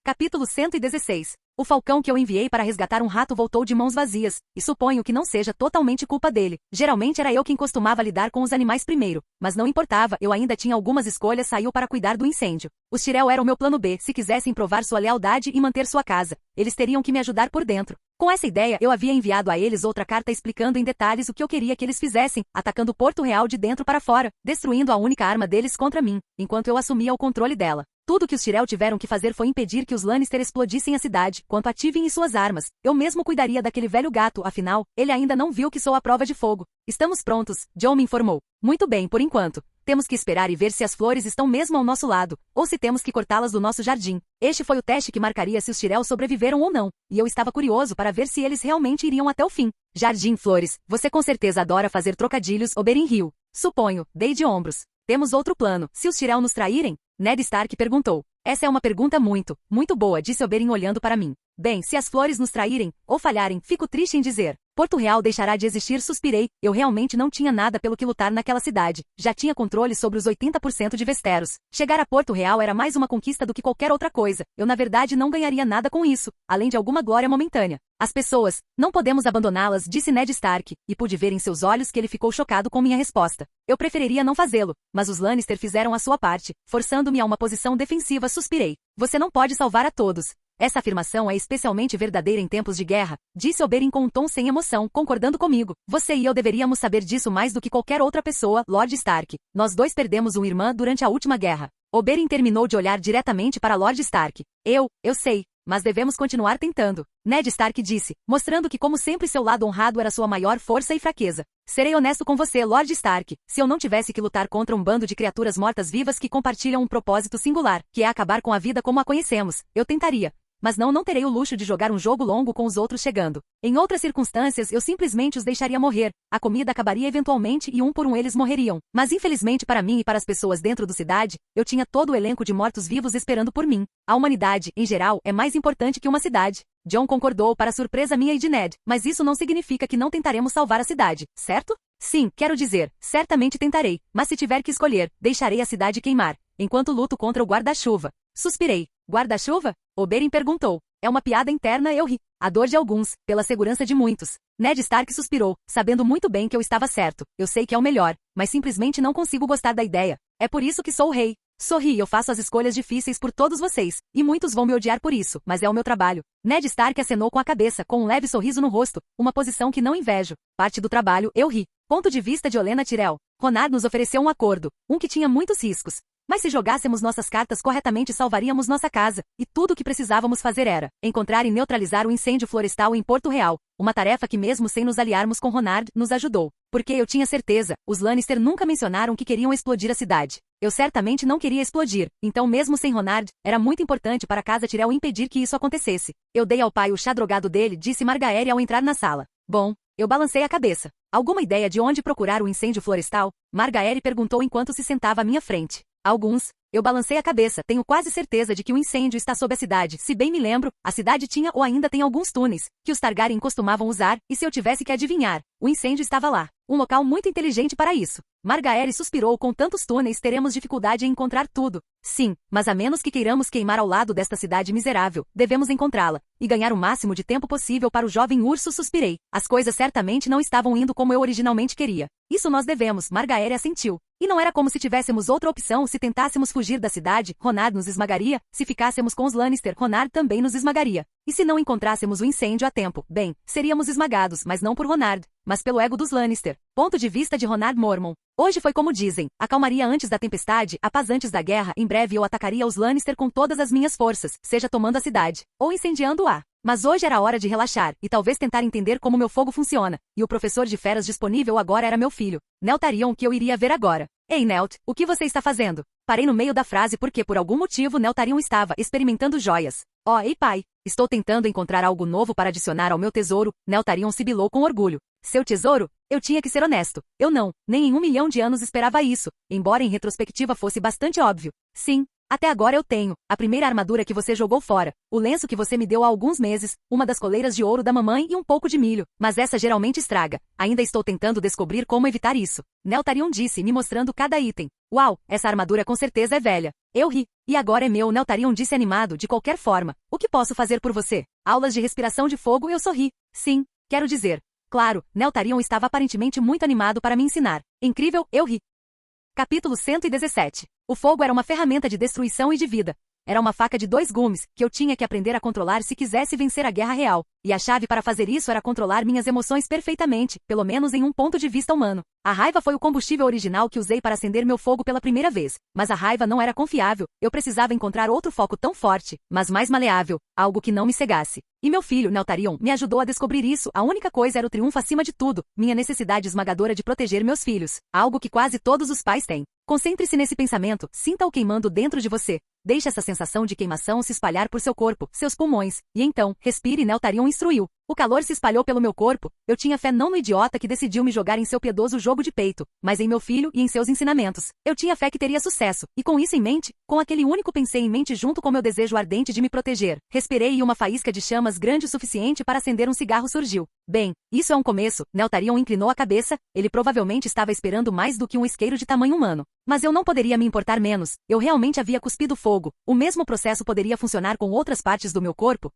Capítulo 116. O falcão que eu enviei para resgatar um rato voltou de mãos vazias, e suponho que não seja totalmente culpa dele. Geralmente era eu quem costumava lidar com os animais primeiro, mas não importava, eu ainda tinha algumas escolhas. Saiu para cuidar do incêndio. Os Tyrell eram meu plano B, se quisessem provar sua lealdade e manter sua casa. Eles teriam que me ajudar por dentro. Com essa ideia, eu havia enviado a eles outra carta explicando em detalhes o que eu queria que eles fizessem, atacando Porto Real de dentro para fora, destruindo a única arma deles contra mim, enquanto eu assumia o controle dela. Tudo que os Tyrell tiveram que fazer foi impedir que os Lannister explodissem a cidade. Quanto a Tywin e suas armas, eu mesmo cuidaria daquele velho gato, afinal, ele ainda não viu que sou a prova de fogo. Estamos prontos, Jon me informou. Muito bem, por enquanto. Temos que esperar e ver se as flores estão mesmo ao nosso lado, ou se temos que cortá-las do nosso jardim. Este foi o teste que marcaria se os Tyrell sobreviveram ou não, e eu estava curioso para ver se eles realmente iriam até o fim. Jardim Flores, você com certeza adora fazer trocadilhos, Oberyn riu. Suponho, dei de ombros. Temos outro plano, se os Tyrell nos traírem? Ned Stark perguntou. Essa é uma pergunta muito boa, disse Oberyn olhando para mim. Bem, se as flores nos traírem, ou falharem, fico triste em dizer. Porto Real deixará de existir, suspirei. Eu realmente não tinha nada pelo que lutar naquela cidade. Já tinha controle sobre os 80% de Westeros. Chegar a Porto Real era mais uma conquista do que qualquer outra coisa. Eu na verdade não ganharia nada com isso, além de alguma glória momentânea. As pessoas, não podemos abandoná-las, disse Ned Stark, e pude ver em seus olhos que ele ficou chocado com minha resposta. Eu preferiria não fazê-lo, mas os Lannister fizeram a sua parte, forçando-me a uma posição defensiva, suspirei. Você não pode salvar a todos. Essa afirmação é especialmente verdadeira em tempos de guerra, disse Oberyn com um tom sem emoção, concordando comigo. Você e eu deveríamos saber disso mais do que qualquer outra pessoa, Lord Stark. Nós dois perdemos uma irmã durante a última guerra. Oberyn terminou de olhar diretamente para Lord Stark. Eu sei, mas devemos continuar tentando. Ned Stark disse, mostrando que como sempre seu lado honrado era sua maior força e fraqueza. Serei honesto com você, Lord Stark, se eu não tivesse que lutar contra um bando de criaturas mortas-vivas que compartilham um propósito singular, que é acabar com a vida como a conhecemos, eu tentaria. Mas não terei o luxo de jogar um jogo longo com os outros chegando. Em outras circunstâncias eu simplesmente os deixaria morrer, a comida acabaria eventualmente e um por um eles morreriam. Mas infelizmente para mim e para as pessoas dentro da cidade, eu tinha todo o elenco de mortos-vivos esperando por mim. A humanidade, em geral, é mais importante que uma cidade. Jon concordou para surpresa minha e de Ned, mas isso não significa que não tentaremos salvar a cidade, certo? Sim, quero dizer, certamente tentarei, mas se tiver que escolher, deixarei a cidade queimar, enquanto luto contra o guarda-chuva. Suspirei. Guarda-chuva? Oberyn perguntou. É uma piada interna, eu ri. A dor de alguns, pela segurança de muitos. Ned Stark suspirou, sabendo muito bem que eu estava certo. Eu sei que é o melhor, mas simplesmente não consigo gostar da ideia. É por isso que sou o rei. Sorri, eu faço as escolhas difíceis por todos vocês, e muitos vão me odiar por isso, mas é o meu trabalho. Ned Stark acenou com a cabeça, com um leve sorriso no rosto, uma posição que não invejo. Parte do trabalho, eu ri. Ponto de vista de Olenna Tyrell. Ronard nos ofereceu um acordo, um que tinha muitos riscos. Mas se jogássemos nossas cartas corretamente salvaríamos nossa casa, e tudo o que precisávamos fazer era encontrar e neutralizar o incêndio florestal em Porto Real, uma tarefa que mesmo sem nos aliarmos com Ronard, nos ajudou. Porque eu tinha certeza, os Lannister nunca mencionaram que queriam explodir a cidade. Eu certamente não queria explodir, então mesmo sem Ronard, era muito importante para a casa Tyrell impedir que isso acontecesse. Eu dei ao pai o chá drogado dele, disse Margaery ao entrar na sala. Bom, eu balancei a cabeça. Alguma ideia de onde procurar o incêndio florestal? Margaery perguntou enquanto se sentava à minha frente. Alguns. Eu balancei a cabeça, tenho quase certeza de que o incêndio está sob a cidade. Se bem me lembro, a cidade tinha ou ainda tem alguns túneis, que os Targaryen costumavam usar, e se eu tivesse que adivinhar, o incêndio estava lá. Um local muito inteligente para isso. Margaery suspirou, com tantos túneis teremos dificuldade em encontrar tudo. Sim, mas a menos que queiramos queimar ao lado desta cidade miserável, devemos encontrá-la, e ganhar o máximo de tempo possível para o jovem urso. Suspirei. As coisas certamente não estavam indo como eu originalmente queria. Isso nós devemos, Margaery assentiu. E não era como se tivéssemos outra opção. Se tentássemos fugir da cidade, Ronard nos esmagaria. Se ficássemos com os Lannister, Ronard também nos esmagaria. E se não encontrássemos o incêndio a tempo, bem, seríamos esmagados, mas não por Ronard, mas pelo ego dos Lannister. Ponto de vista de Ronard Mormont. Hoje foi como dizem, a calmaria antes da tempestade, a paz antes da guerra. Em breve eu atacaria os Lannister com todas as minhas forças, seja tomando a cidade, ou incendiando-a. Mas hoje era hora de relaxar, e talvez tentar entender como meu fogo funciona, e o professor de feras disponível agora era meu filho, Neltarion, que eu iria ver agora. Ei, Nelt, o que você está fazendo? Parei no meio da frase porque por algum motivo Neltarion estava experimentando joias. Oh, ei pai, estou tentando encontrar algo novo para adicionar ao meu tesouro. Neltarion sibilou com orgulho. Seu tesouro? Eu tinha que ser honesto. Eu não, nem em 1 milhão de anos esperava isso, embora em retrospectiva fosse bastante óbvio. Sim. Até agora eu tenho a primeira armadura que você jogou fora, o lenço que você me deu há alguns meses, uma das coleiras de ouro da mamãe e um pouco de milho, mas essa geralmente estraga. Ainda estou tentando descobrir como evitar isso. Neltarion disse, me mostrando cada item. Uau, essa armadura com certeza é velha. Eu ri. E agora é meu. Neltarion disse animado. De qualquer forma, o que posso fazer por você? Aulas de respiração de fogo. Eu sorri. Sim, quero dizer. Claro, Neltarion estava aparentemente muito animado para me ensinar. Incrível, eu ri. Capítulo 117. O fogo era uma ferramenta de destruição e de vida. Era uma faca de 2 gumes, que eu tinha que aprender a controlar se quisesse vencer a guerra real. E a chave para fazer isso era controlar minhas emoções perfeitamente, pelo menos em um ponto de vista humano. A raiva foi o combustível original que usei para acender meu fogo pela primeira vez. Mas a raiva não era confiável, eu precisava encontrar outro foco tão forte, mas mais maleável, algo que não me cegasse. E meu filho, Neltarion, me ajudou a descobrir isso. A única coisa era o triunfo acima de tudo, minha necessidade esmagadora de proteger meus filhos. Algo que quase todos os pais têm. Concentre-se nesse pensamento, sinta-o queimando dentro de você. Deixe essa sensação de queimação se espalhar por seu corpo, seus pulmões. E então, respire. Neltarion instruiu. O calor se espalhou pelo meu corpo. Eu tinha fé não no idiota que decidiu me jogar em seu piedoso jogo de peito, mas em meu filho e em seus ensinamentos. Eu tinha fé que teria sucesso, e com isso em mente, com aquele único pensei em mente junto com meu desejo ardente de me proteger. Respirei e uma faísca de chamas grande o suficiente para acender um cigarro surgiu. Bem, isso é um começo. Neltarion inclinou a cabeça. Ele provavelmente estava esperando mais do que um isqueiro de tamanho humano. Mas eu não poderia me importar menos. Eu realmente havia cuspido fogo. O mesmo processo poderia funcionar com outras partes do meu corpo?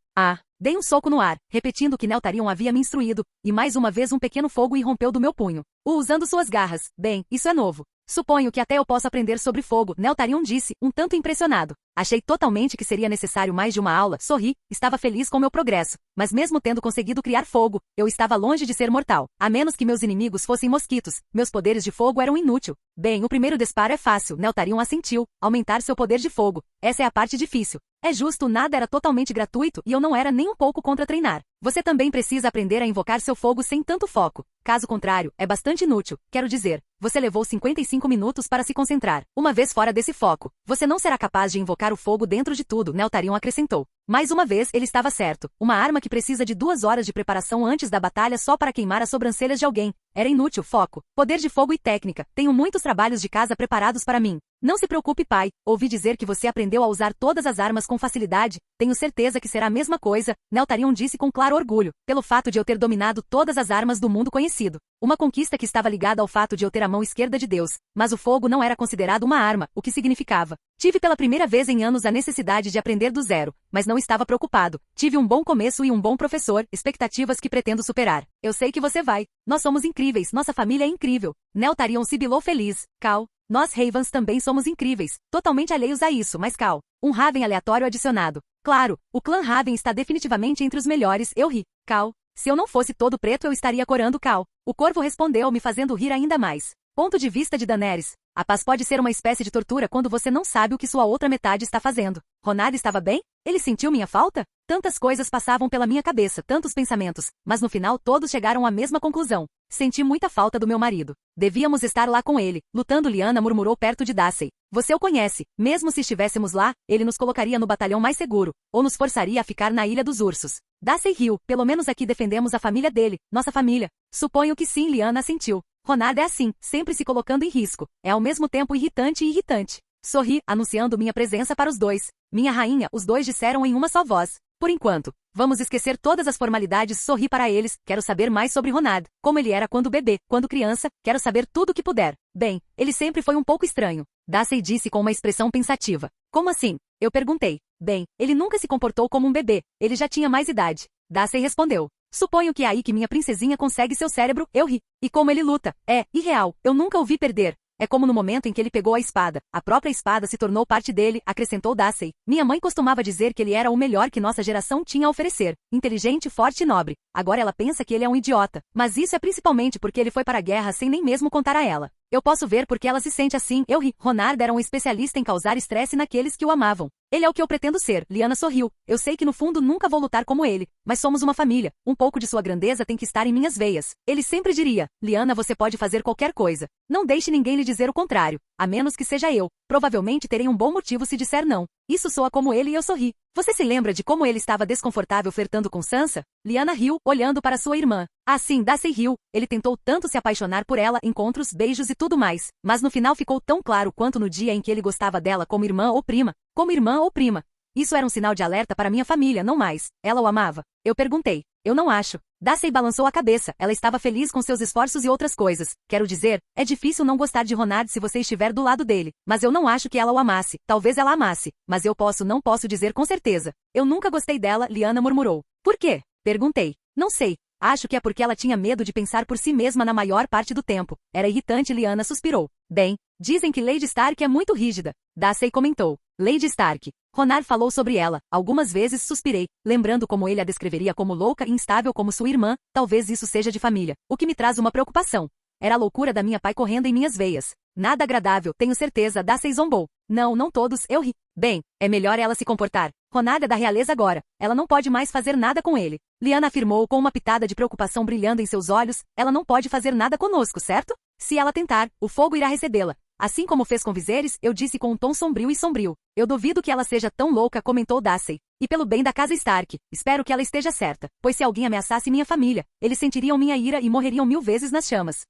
Dei um soco no ar, repetindo o que Neltarion havia me instruído, e mais uma vez um pequeno fogo irrompeu do meu punho. Usando suas garras. Bem, isso é novo. Suponho que até eu possa aprender sobre fogo, Neltarion disse, um tanto impressionado. Achei totalmente que seria necessário mais de uma aula. Sorri, estava feliz com meu progresso. Mas mesmo tendo conseguido criar fogo, eu estava longe de ser mortal. A menos que meus inimigos fossem mosquitos, meus poderes de fogo eram inúteis. Bem, o primeiro disparo é fácil, Neltarion assentiu. Aumentar seu poder de fogo. Essa é a parte difícil. É justo, nada era totalmente gratuito e eu não era nem um pouco contra treinar. Você também precisa aprender a invocar seu fogo sem tanto foco. Caso contrário, é bastante inútil. Quero dizer, você levou 55 minutos para se concentrar. Uma vez fora desse foco, você não será capaz de invocar o fogo dentro de tudo, Neltarion acrescentou. Mais uma vez, ele estava certo. Uma arma que precisa de 2 horas de preparação antes da batalha só para queimar as sobrancelhas de alguém. Era inútil, foco, poder de fogo e técnica. Tenho muitos trabalhos de casa preparados para mim. Não se preocupe, pai. Ouvi dizer que você aprendeu a usar todas as armas com facilidade. Tenho certeza que será a mesma coisa, Neltarion disse com claro orgulho, pelo fato de eu ter dominado todas as armas do mundo conhecido. Uma conquista que estava ligada ao fato de eu ter a mão esquerda de Deus. Mas o fogo não era considerado uma arma, o que significava. Tive pela primeira vez em anos a necessidade de aprender do zero, mas não estava preocupado. Tive um bom começo e um bom professor, expectativas que pretendo superar. Eu sei que você vai. Nós somos incríveis, nossa família é incrível. Neltarion sibilou feliz. Cal. Nós Ravens também somos incríveis, totalmente alheios a isso, mas Cal. Um Raven aleatório adicionado. Claro, o clã Raven está definitivamente entre os melhores, eu ri. Cal. Se eu não fosse todo preto eu estaria corando Cal. O corvo respondeu me fazendo rir ainda mais. Ponto de vista de Daenerys. A paz pode ser uma espécie de tortura quando você não sabe o que sua outra metade está fazendo. Ronard estava bem? Ele sentiu minha falta? Tantas coisas passavam pela minha cabeça, tantos pensamentos, mas no final todos chegaram à mesma conclusão. Senti muita falta do meu marido. Devíamos estar lá com ele, lutando. Lyanna murmurou perto de Dassey. Você o conhece. Mesmo se estivéssemos lá, ele nos colocaria no batalhão mais seguro, ou nos forçaria a ficar na Ilha dos Ursos. Dassey riu. Pelo menos aqui defendemos a família dele, nossa família. Suponho que sim, Lyanna assentiu. Ronard é assim, sempre se colocando em risco. É ao mesmo tempo irritante e irritante. Sorri, anunciando minha presença para os dois. Minha rainha, os dois disseram em uma só voz. Por enquanto, vamos esquecer todas as formalidades. Sorri para eles. Quero saber mais sobre Ronard. Como ele era quando bebê, quando criança. Quero saber tudo o que puder. Bem, ele sempre foi um pouco estranho. Darcy disse com uma expressão pensativa. Como assim? Eu perguntei. Bem, ele nunca se comportou como um bebê, ele já tinha mais idade. Darcy respondeu. Suponho que é aí que minha princesinha consegue seu cérebro, eu ri. E como ele luta, é irreal, eu nunca o vi perder. É como no momento em que ele pegou a espada. A própria espada se tornou parte dele, acrescentou Darcy. Minha mãe costumava dizer que ele era o melhor que nossa geração tinha a oferecer. Inteligente, forte e nobre. Agora ela pensa que ele é um idiota. Mas isso é principalmente porque ele foi para a guerra sem nem mesmo contar a ela. Eu posso ver porque ela se sente assim, eu ri. Ronard era um especialista em causar estresse naqueles que o amavam. Ele é o que eu pretendo ser, Lyanna sorriu. Eu sei que no fundo nunca vou lutar como ele, mas somos uma família. Um pouco de sua grandeza tem que estar em minhas veias. Ele sempre diria, Lyanna, você pode fazer qualquer coisa. Não deixe ninguém lhe dizer o contrário, a menos que seja eu. Provavelmente terei um bom motivo se disser não. Isso soa como ele e eu sorri. Você se lembra de como ele estava desconfortável flertando com Sansa? Lyanna riu, olhando para sua irmã. Ah sim, Darcy riu. Ele tentou tanto se apaixonar por ela, encontros, beijos e tudo mais. Mas no final ficou tão claro quanto no dia em que ele gostava dela como irmã ou prima. Como irmã ou prima. Isso era um sinal de alerta para minha família, não mais. Ela o amava. Eu perguntei. Eu não acho. Darcy balançou a cabeça. Ela estava feliz com seus esforços e outras coisas. Quero dizer, é difícil não gostar de Ronard se você estiver do lado dele. Mas eu não acho que ela o amasse. Talvez ela amasse. Mas eu não posso dizer com certeza. Eu nunca gostei dela, Lyanna murmurou. Por quê? Perguntei. Não sei. Acho que é porque ela tinha medo de pensar por si mesma na maior parte do tempo. Era irritante, Lyanna suspirou. Bem, dizem que Lady Stark é muito rígida. Darcy comentou. Lady Stark. Ronard falou sobre ela. Algumas vezes suspirei, lembrando como ele a descreveria como louca e instável como sua irmã. Talvez isso seja de família. O que me traz uma preocupação. Era a loucura da minha pai correndo em minhas veias. Nada agradável, tenho certeza, Darcy zombou. Não todos, eu ri. Bem, é melhor ela se comportar. Ronard é da realeza agora. Ela não pode mais fazer nada com ele. Lyanna afirmou com uma pitada de preocupação brilhando em seus olhos. Ela não pode fazer nada conosco, certo? Se ela tentar, o fogo irá recebê-la. Assim como fez com Viserys, eu disse com um tom sombrio. Eu duvido que ela seja tão louca, comentou Darcy. E pelo bem da casa Stark, espero que ela esteja certa, pois se alguém ameaçasse minha família, eles sentiriam minha ira e morreriam 1000 vezes nas chamas.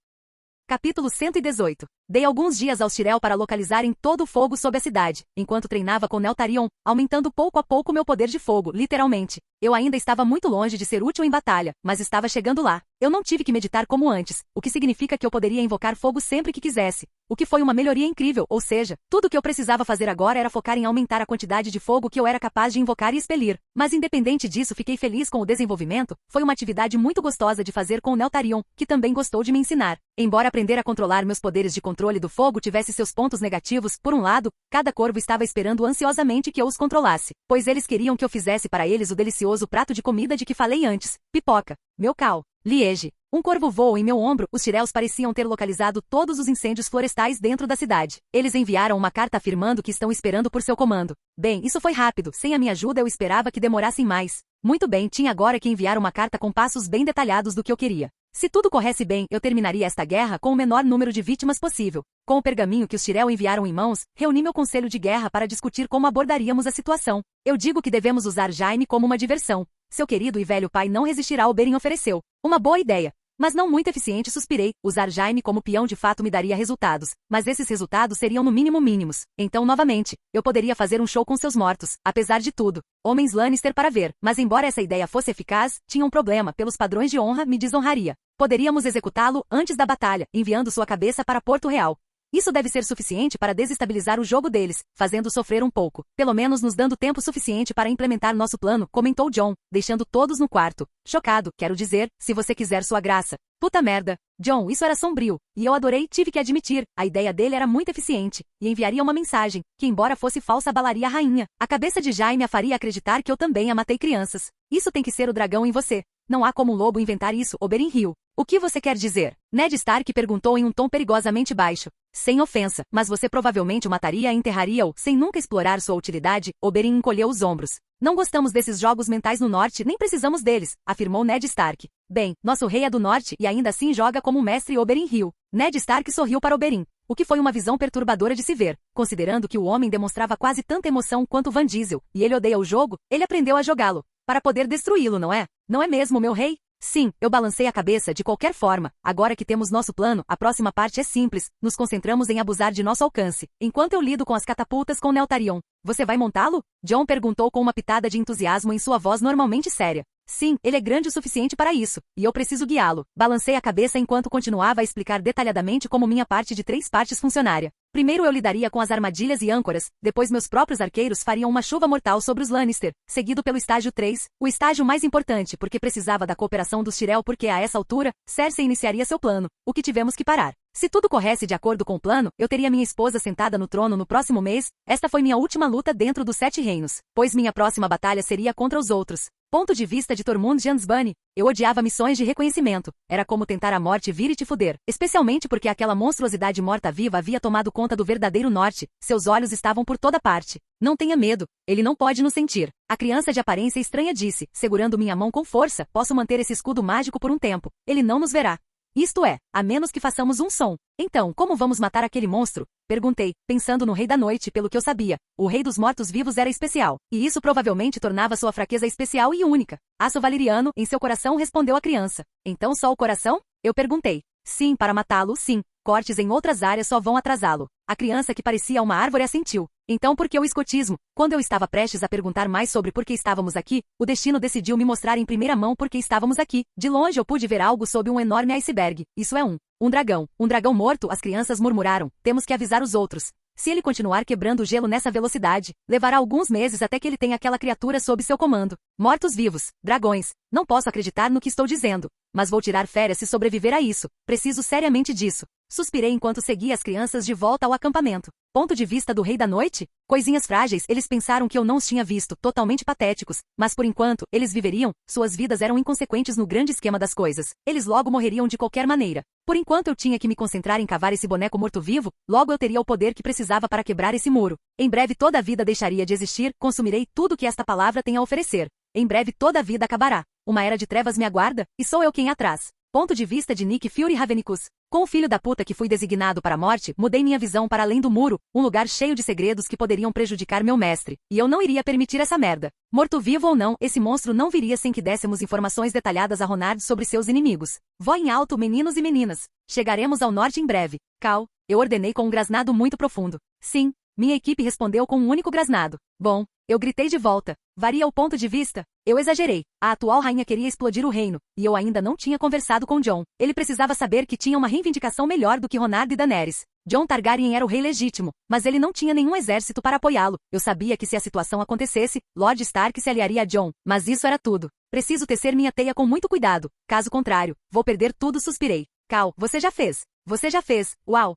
Capítulo 118. Dei alguns dias aos Tyrell para localizarem todo o fogo sob a cidade, enquanto treinava com Neltharion, aumentando pouco a pouco meu poder de fogo, literalmente. Eu ainda estava muito longe de ser útil em batalha, mas estava chegando lá. Eu não tive que meditar como antes, o que significa que eu poderia invocar fogo sempre que quisesse. O que foi uma melhoria incrível, ou seja, tudo o que eu precisava fazer agora era focar em aumentar a quantidade de fogo que eu era capaz de invocar e expelir. Mas independente disso, fiquei feliz com o desenvolvimento. Foi uma atividade muito gostosa de fazer com o Neltharion, que também gostou de me ensinar. Embora aprender a controlar meus poderes de controle do fogo tivesse seus pontos negativos, por um lado, cada corvo estava esperando ansiosamente que eu os controlasse, pois eles queriam que eu fizesse para eles o delicioso prato de comida de que falei antes, pipoca, meu cal, liege. Um corvo voou em meu ombro. Os Tyrells pareciam ter localizado todos os incêndios florestais dentro da cidade. Eles enviaram uma carta afirmando que estão esperando por seu comando. Bem, isso foi rápido. Sem a minha ajuda eu esperava que demorassem mais. Muito bem, tinha agora que enviar uma carta com passos bem detalhados do que eu queria. Se tudo corresse bem, eu terminaria esta guerra com o menor número de vítimas possível. Com o pergaminho que os Tyrell enviaram em mãos, reuni meu conselho de guerra para discutir como abordaríamos a situação. Eu digo que devemos usar Jaime como uma diversão. Seu querido e velho pai não resistirá, Oberyn ofereceu. Uma boa ideia. Mas não muito eficiente, suspirei. Usar Jaime como peão de fato me daria resultados, mas esses resultados seriam no mínimo mínimos. Então, novamente, eu poderia fazer um show com seus mortos, apesar de tudo. Homens Lannister para ver, mas embora essa ideia fosse eficaz, tinha um problema, pelos padrões de honra, me desonraria. Poderíamos executá-lo antes da batalha, enviando sua cabeça para Porto Real. Isso deve ser suficiente para desestabilizar o jogo deles, fazendo sofrer um pouco. Pelo menos nos dando tempo suficiente para implementar nosso plano, comentou Jon, deixando todos no quarto. Chocado, quero dizer, se você quiser sua graça. Puta merda. Jon, isso era sombrio. E eu adorei, tive que admitir. A ideia dele era muito eficiente. E enviaria uma mensagem, que embora fosse falsa abalaria a rainha. A cabeça de Jaime a faria acreditar que eu também a matei crianças. Isso tem que ser o dragão em você. Não há como um lobo inventar isso, Oberyn riu. O que você quer dizer? Ned Stark perguntou em um tom perigosamente baixo. Sem ofensa, mas você provavelmente o mataria e enterraria-o, sem nunca explorar sua utilidade, Oberyn encolheu os ombros. Não gostamos desses jogos mentais no norte, nem precisamos deles, afirmou Ned Stark. Bem, nosso rei é do norte e ainda assim joga como mestre, Oberyn riu. Ned Stark sorriu para Oberyn, o que foi uma visão perturbadora de se ver, considerando que o homem demonstrava quase tanta emoção quanto Van Diesel, e ele odeia o jogo, ele aprendeu a jogá-lo, para poder destruí-lo, não é? Não é mesmo, meu rei? Sim, eu balancei a cabeça de qualquer forma. Agora que temos nosso plano, a próxima parte é simples. Nos concentramos em abusar de nosso alcance. Enquanto eu lido com as catapultas com Neltharion. Você vai montá-lo? Jon perguntou com uma pitada de entusiasmo em sua voz normalmente séria. Sim, ele é grande o suficiente para isso, e eu preciso guiá-lo. Balancei a cabeça enquanto continuava a explicar detalhadamente como minha parte de 3 partes funcionaria. Primeiro eu lidaria com as armadilhas e âncoras, depois meus próprios arqueiros fariam uma chuva mortal sobre os Lannister, seguido pelo estágio 3, o estágio mais importante porque precisava da cooperação dos Tyrell porque a essa altura, Cersei iniciaria seu plano, o que tivemos que parar. Se tudo corresse de acordo com o plano, eu teria minha esposa sentada no trono no próximo mês. Esta foi minha última luta dentro dos 7 reinos, pois minha próxima batalha seria contra os outros. Ponto de vista de Tormund Jansbane, eu odiava missões de reconhecimento. Era como tentar a morte vir e te fuder, especialmente porque aquela monstruosidade morta-viva havia tomado conta do verdadeiro norte. Seus olhos estavam por toda parte. Não tenha medo, ele não pode nos sentir. A criança de aparência estranha disse, segurando minha mão com força, posso manter esse escudo mágico por um tempo. Ele não nos verá. Isto é, a menos que façamos um som. Então, como vamos matar aquele monstro? Perguntei, pensando no Rei da Noite pelo que eu sabia. O Rei dos Mortos-Vivos era especial, e isso provavelmente tornava sua fraqueza especial e única. Aço valeriano, em seu coração, respondeu a criança. Então só o coração? Eu perguntei. Sim, para matá-lo, sim. Cortes em outras áreas só vão atrasá-lo. A criança que parecia uma árvore assentiu. Então por que o escotismo? Quando eu estava prestes a perguntar mais sobre por que estávamos aqui, o destino decidiu me mostrar em primeira mão por que estávamos aqui. De longe eu pude ver algo sob um enorme iceberg. Isso é um dragão. Um dragão morto, as crianças murmuraram. Temos que avisar os outros. Se ele continuar quebrando o gelo nessa velocidade, levará alguns meses até que ele tenha aquela criatura sob seu comando. Mortos-vivos, dragões. Não posso acreditar no que estou dizendo. Mas vou tirar férias se sobreviver a isso. Preciso seriamente disso. Suspirei enquanto seguia as crianças de volta ao acampamento. Ponto de vista do Rei da Noite? Coisinhas frágeis, eles pensaram que eu não os tinha visto, totalmente patéticos, mas por enquanto, eles viveriam, suas vidas eram inconsequentes no grande esquema das coisas. Eles logo morreriam de qualquer maneira. Por enquanto eu tinha que me concentrar em cavar esse boneco morto-vivo, logo eu teria o poder que precisava para quebrar esse muro. Em breve toda a vida deixaria de existir, consumirei tudo que esta palavra tem a oferecer. Em breve toda a vida acabará. Uma era de trevas me aguarda, e sou eu quem atrás. Ponto de vista de Nick Fury Ravenicus. Com o filho da puta que fui designado para a morte, mudei minha visão para além do muro, um lugar cheio de segredos que poderiam prejudicar meu mestre, e eu não iria permitir essa merda. Morto-vivo ou não, esse monstro não viria sem que dessemos informações detalhadas a Ronard sobre seus inimigos. Vó em alto, meninos e meninas. Chegaremos ao norte em breve. Cal, eu ordenei com um grasnado muito profundo. Sim, minha equipe respondeu com um único grasnado. Bom, eu gritei de volta. Varia o ponto de vista? Eu exagerei. A atual rainha queria explodir o reino, e eu ainda não tinha conversado com Jon. Ele precisava saber que tinha uma reivindicação melhor do que Ronard e Daenerys. Jon Targaryen era o rei legítimo, mas ele não tinha nenhum exército para apoiá-lo. Eu sabia que se a situação acontecesse, Lord Stark se aliaria a Jon, mas isso era tudo. Preciso tecer minha teia com muito cuidado. Caso contrário, vou perder tudo, suspirei. Cal, você já fez. Você já fez. Uau!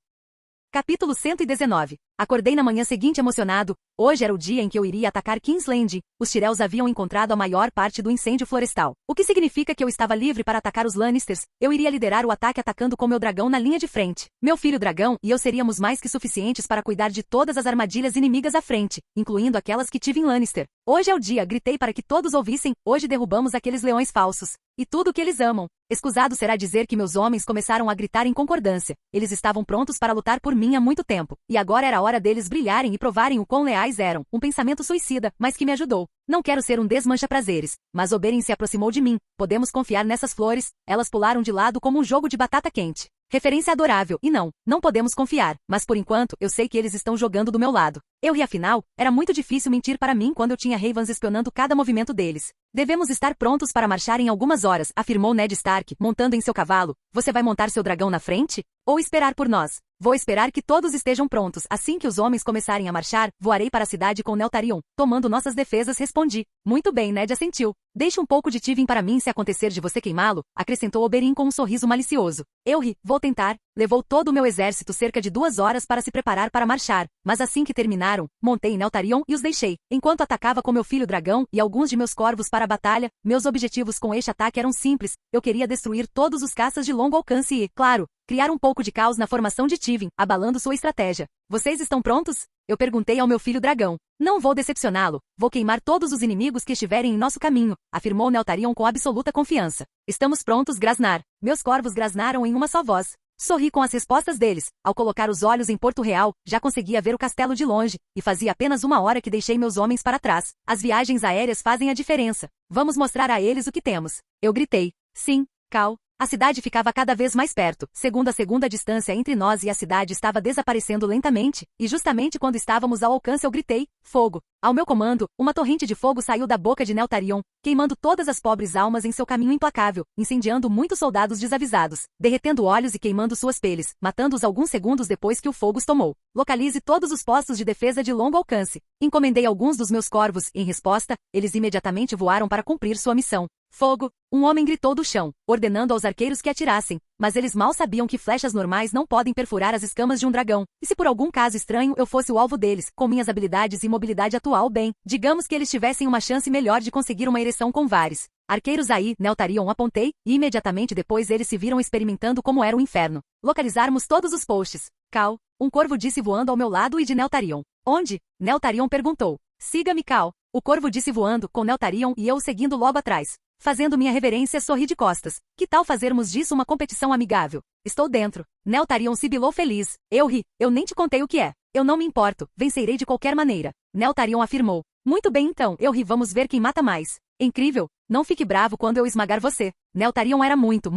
Capítulo 119. Acordei na manhã seguinte emocionado. Hoje era o dia em que eu iria atacar King's Landing. Os Tyrells haviam encontrado a maior parte do incêndio florestal. O que significa que eu estava livre para atacar os Lannisters. Eu iria liderar o ataque atacando com meu dragão na linha de frente. Meu filho dragão e eu seríamos mais que suficientes para cuidar de todas as armadilhas inimigas à frente, incluindo aquelas que tive em Lannister. Hoje é o dia, gritei para que todos ouvissem. Hoje derrubamos aqueles leões falsos. E tudo o que eles amam. Escusado será dizer que meus homens começaram a gritar em concordância. Eles estavam prontos para lutar por mim há muito tempo. E agora era a hora deles brilharem e provarem o quão leais eram. Um pensamento suicida, mas que me ajudou. Não quero ser um desmancha-prazeres, mas Oberyn se aproximou de mim. Podemos confiar nessas flores? Elas pularam de lado como um jogo de batata quente. Referência adorável, e não podemos confiar, mas por enquanto, eu sei que eles estão jogando do meu lado. Eu ri afinal, era muito difícil mentir para mim quando eu tinha Ravens espionando cada movimento deles. Devemos estar prontos para marchar em algumas horas, afirmou Ned Stark, montando em seu cavalo. Você vai montar seu dragão na frente? Ou esperar por nós? Vou esperar que todos estejam prontos. Assim que os homens começarem a marchar, voarei para a cidade com Neltarion. Tomando nossas defesas, respondi. Muito bem, Ned assentiu. Deixe um pouco de Tivin para mim se acontecer de você queimá-lo, acrescentou Oberyn com um sorriso malicioso. Eu ri, vou tentar. Levou todo o meu exército cerca de 2 horas para se preparar para marchar, mas assim que terminaram, montei em Neltarion e os deixei. Enquanto atacava com meu filho dragão e alguns de meus corvos para a batalha, meus objetivos com este ataque eram simples. Eu queria destruir todos os caças de longo alcance e, claro, criar um pouco de caos na formação de Tivin, abalando sua estratégia. Vocês estão prontos? Eu perguntei ao meu filho dragão. Não vou decepcioná-lo. Vou queimar todos os inimigos que estiverem em nosso caminho, afirmou Neltarion com absoluta confiança. Estamos prontos, Grasnar. Meus corvos grasnaram em uma só voz. Sorri com as respostas deles. Ao colocar os olhos em Porto Real, já conseguia ver o castelo de longe, e fazia apenas 1 hora que deixei meus homens para trás. As viagens aéreas fazem a diferença. Vamos mostrar a eles o que temos. Eu gritei. Sim, Cal. A cidade ficava cada vez mais perto. Segundo a segunda distância entre nós e a cidade estava desaparecendo lentamente, e justamente quando estávamos ao alcance eu gritei, fogo. Ao meu comando, uma torrente de fogo saiu da boca de Neltarion, queimando todas as pobres almas em seu caminho implacável, incendiando muitos soldados desavisados, derretendo olhos e queimando suas peles, matando-os alguns segundos depois que o fogo os tomou. Localize todos os postos de defesa de longo alcance. Encomendei alguns dos meus corvos, e em resposta, eles imediatamente voaram para cumprir sua missão. Fogo! Um homem gritou do chão, ordenando aos arqueiros que atirassem, mas eles mal sabiam que flechas normais não podem perfurar as escamas de um dragão, e se por algum caso estranho eu fosse o alvo deles, com minhas habilidades e mobilidade atual digamos que eles tivessem uma chance melhor de conseguir uma ereção com Varys. Arqueiros aí, Neltarion apontei, e imediatamente depois eles se viram experimentando como era o inferno. Localizarmos todos os posts. Cal, um corvo disse voando ao meu lado e de Neltarion. Onde? Neltarion perguntou. Siga-me, Cal. O corvo disse voando, com Neltarion e eu o seguindo logo atrás. Fazendo minha reverência, sorri de costas. Que tal fazermos disso uma competição amigável? Estou dentro. Neltarion sibilou feliz. Eu ri. Eu nem te contei o que é. Eu não me importo. Vencerei de qualquer maneira. Neltarion afirmou. Muito bem então, eu ri, vamos ver quem mata mais. Incrível. Não fique bravo quando eu esmagar você. Neltarion era muito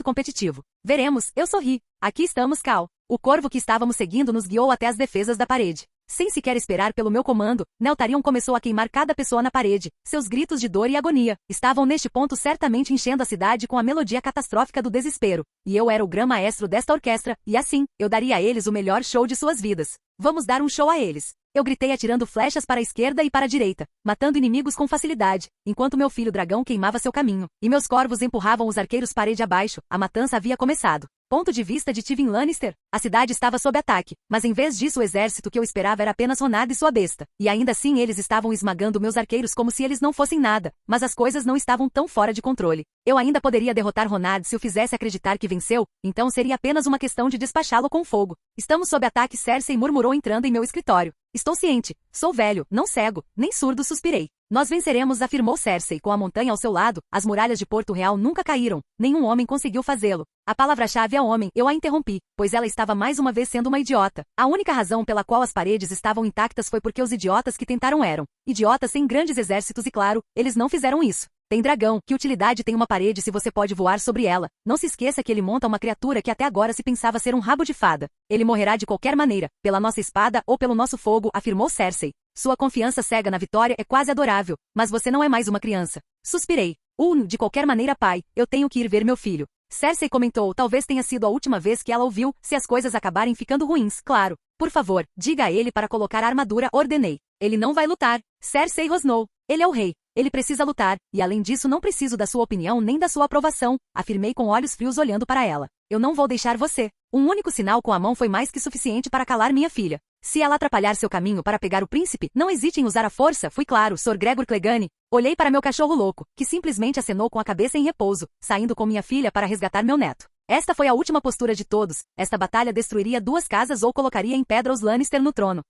competitivo. Veremos, eu sorri. Aqui estamos, Cal. O corvo que estávamos seguindo nos guiou até as defesas da parede. Sem sequer esperar pelo meu comando, Neltarion começou a queimar cada pessoa na parede. Seus gritos de dor e agonia estavam neste ponto certamente enchendo a cidade com a melodia catastrófica do desespero. E eu era o grão maestro desta orquestra, e assim, eu daria a eles o melhor show de suas vidas. Vamos dar um show a eles. Eu gritei atirando flechas para a esquerda e para a direita, matando inimigos com facilidade, enquanto meu filho dragão queimava seu caminho, e meus corvos empurravam os arqueiros parede abaixo. A matança havia começado. Ponto de vista de Tywin Lannister, a cidade estava sob ataque, mas em vez disso o exército que eu esperava era apenas Ronad e sua besta, e ainda assim eles estavam esmagando meus arqueiros como se eles não fossem nada, mas as coisas não estavam tão fora de controle. Eu ainda poderia derrotar Ronad se o fizesse acreditar que venceu, então seria apenas uma questão de despachá-lo com fogo. Estamos sob ataque, Cersei murmurou entrando em meu escritório. Estou ciente, sou velho, não cego, nem surdo, suspirei. Nós venceremos, afirmou Cersei, com a montanha ao seu lado. As muralhas de Porto Real nunca caíram, nenhum homem conseguiu fazê-lo. A palavra-chave é homem, eu a interrompi, pois ela estava mais uma vez sendo uma idiota. A única razão pela qual as paredes estavam intactas foi porque os idiotas que tentaram eram idiotas sem grandes exércitos e claro, eles não fizeram isso. Tem dragão, que utilidade tem uma parede se você pode voar sobre ela? Não se esqueça que ele monta uma criatura que até agora se pensava ser um rabo de fada. Ele morrerá de qualquer maneira, pela nossa espada ou pelo nosso fogo, afirmou Cersei. Sua confiança cega na vitória é quase adorável, mas você não é mais uma criança. Suspirei. De qualquer maneira, pai, eu tenho que ir ver meu filho. Cersei comentou, talvez tenha sido a última vez que ela ouviu, se as coisas acabarem ficando ruins, claro. Por favor, diga a ele para colocar a armadura, ordenei. Ele não vai lutar. Cersei rosnou. Ele é o rei. Ele precisa lutar, e além disso não preciso da sua opinião nem da sua aprovação, afirmei com olhos frios olhando para ela. Eu não vou deixar você. Um único sinal com a mão foi mais que suficiente para calar minha filha. Se ela atrapalhar seu caminho para pegar o príncipe, não hesite em usar a força, fui claro, Sr. Gregor Clegane. Olhei para meu cachorro louco, que simplesmente acenou com a cabeça em repouso, saindo com minha filha para resgatar meu neto. Esta foi a última postura de todos. Esta batalha destruiria 2 casas ou colocaria em pedra os Lannister no trono.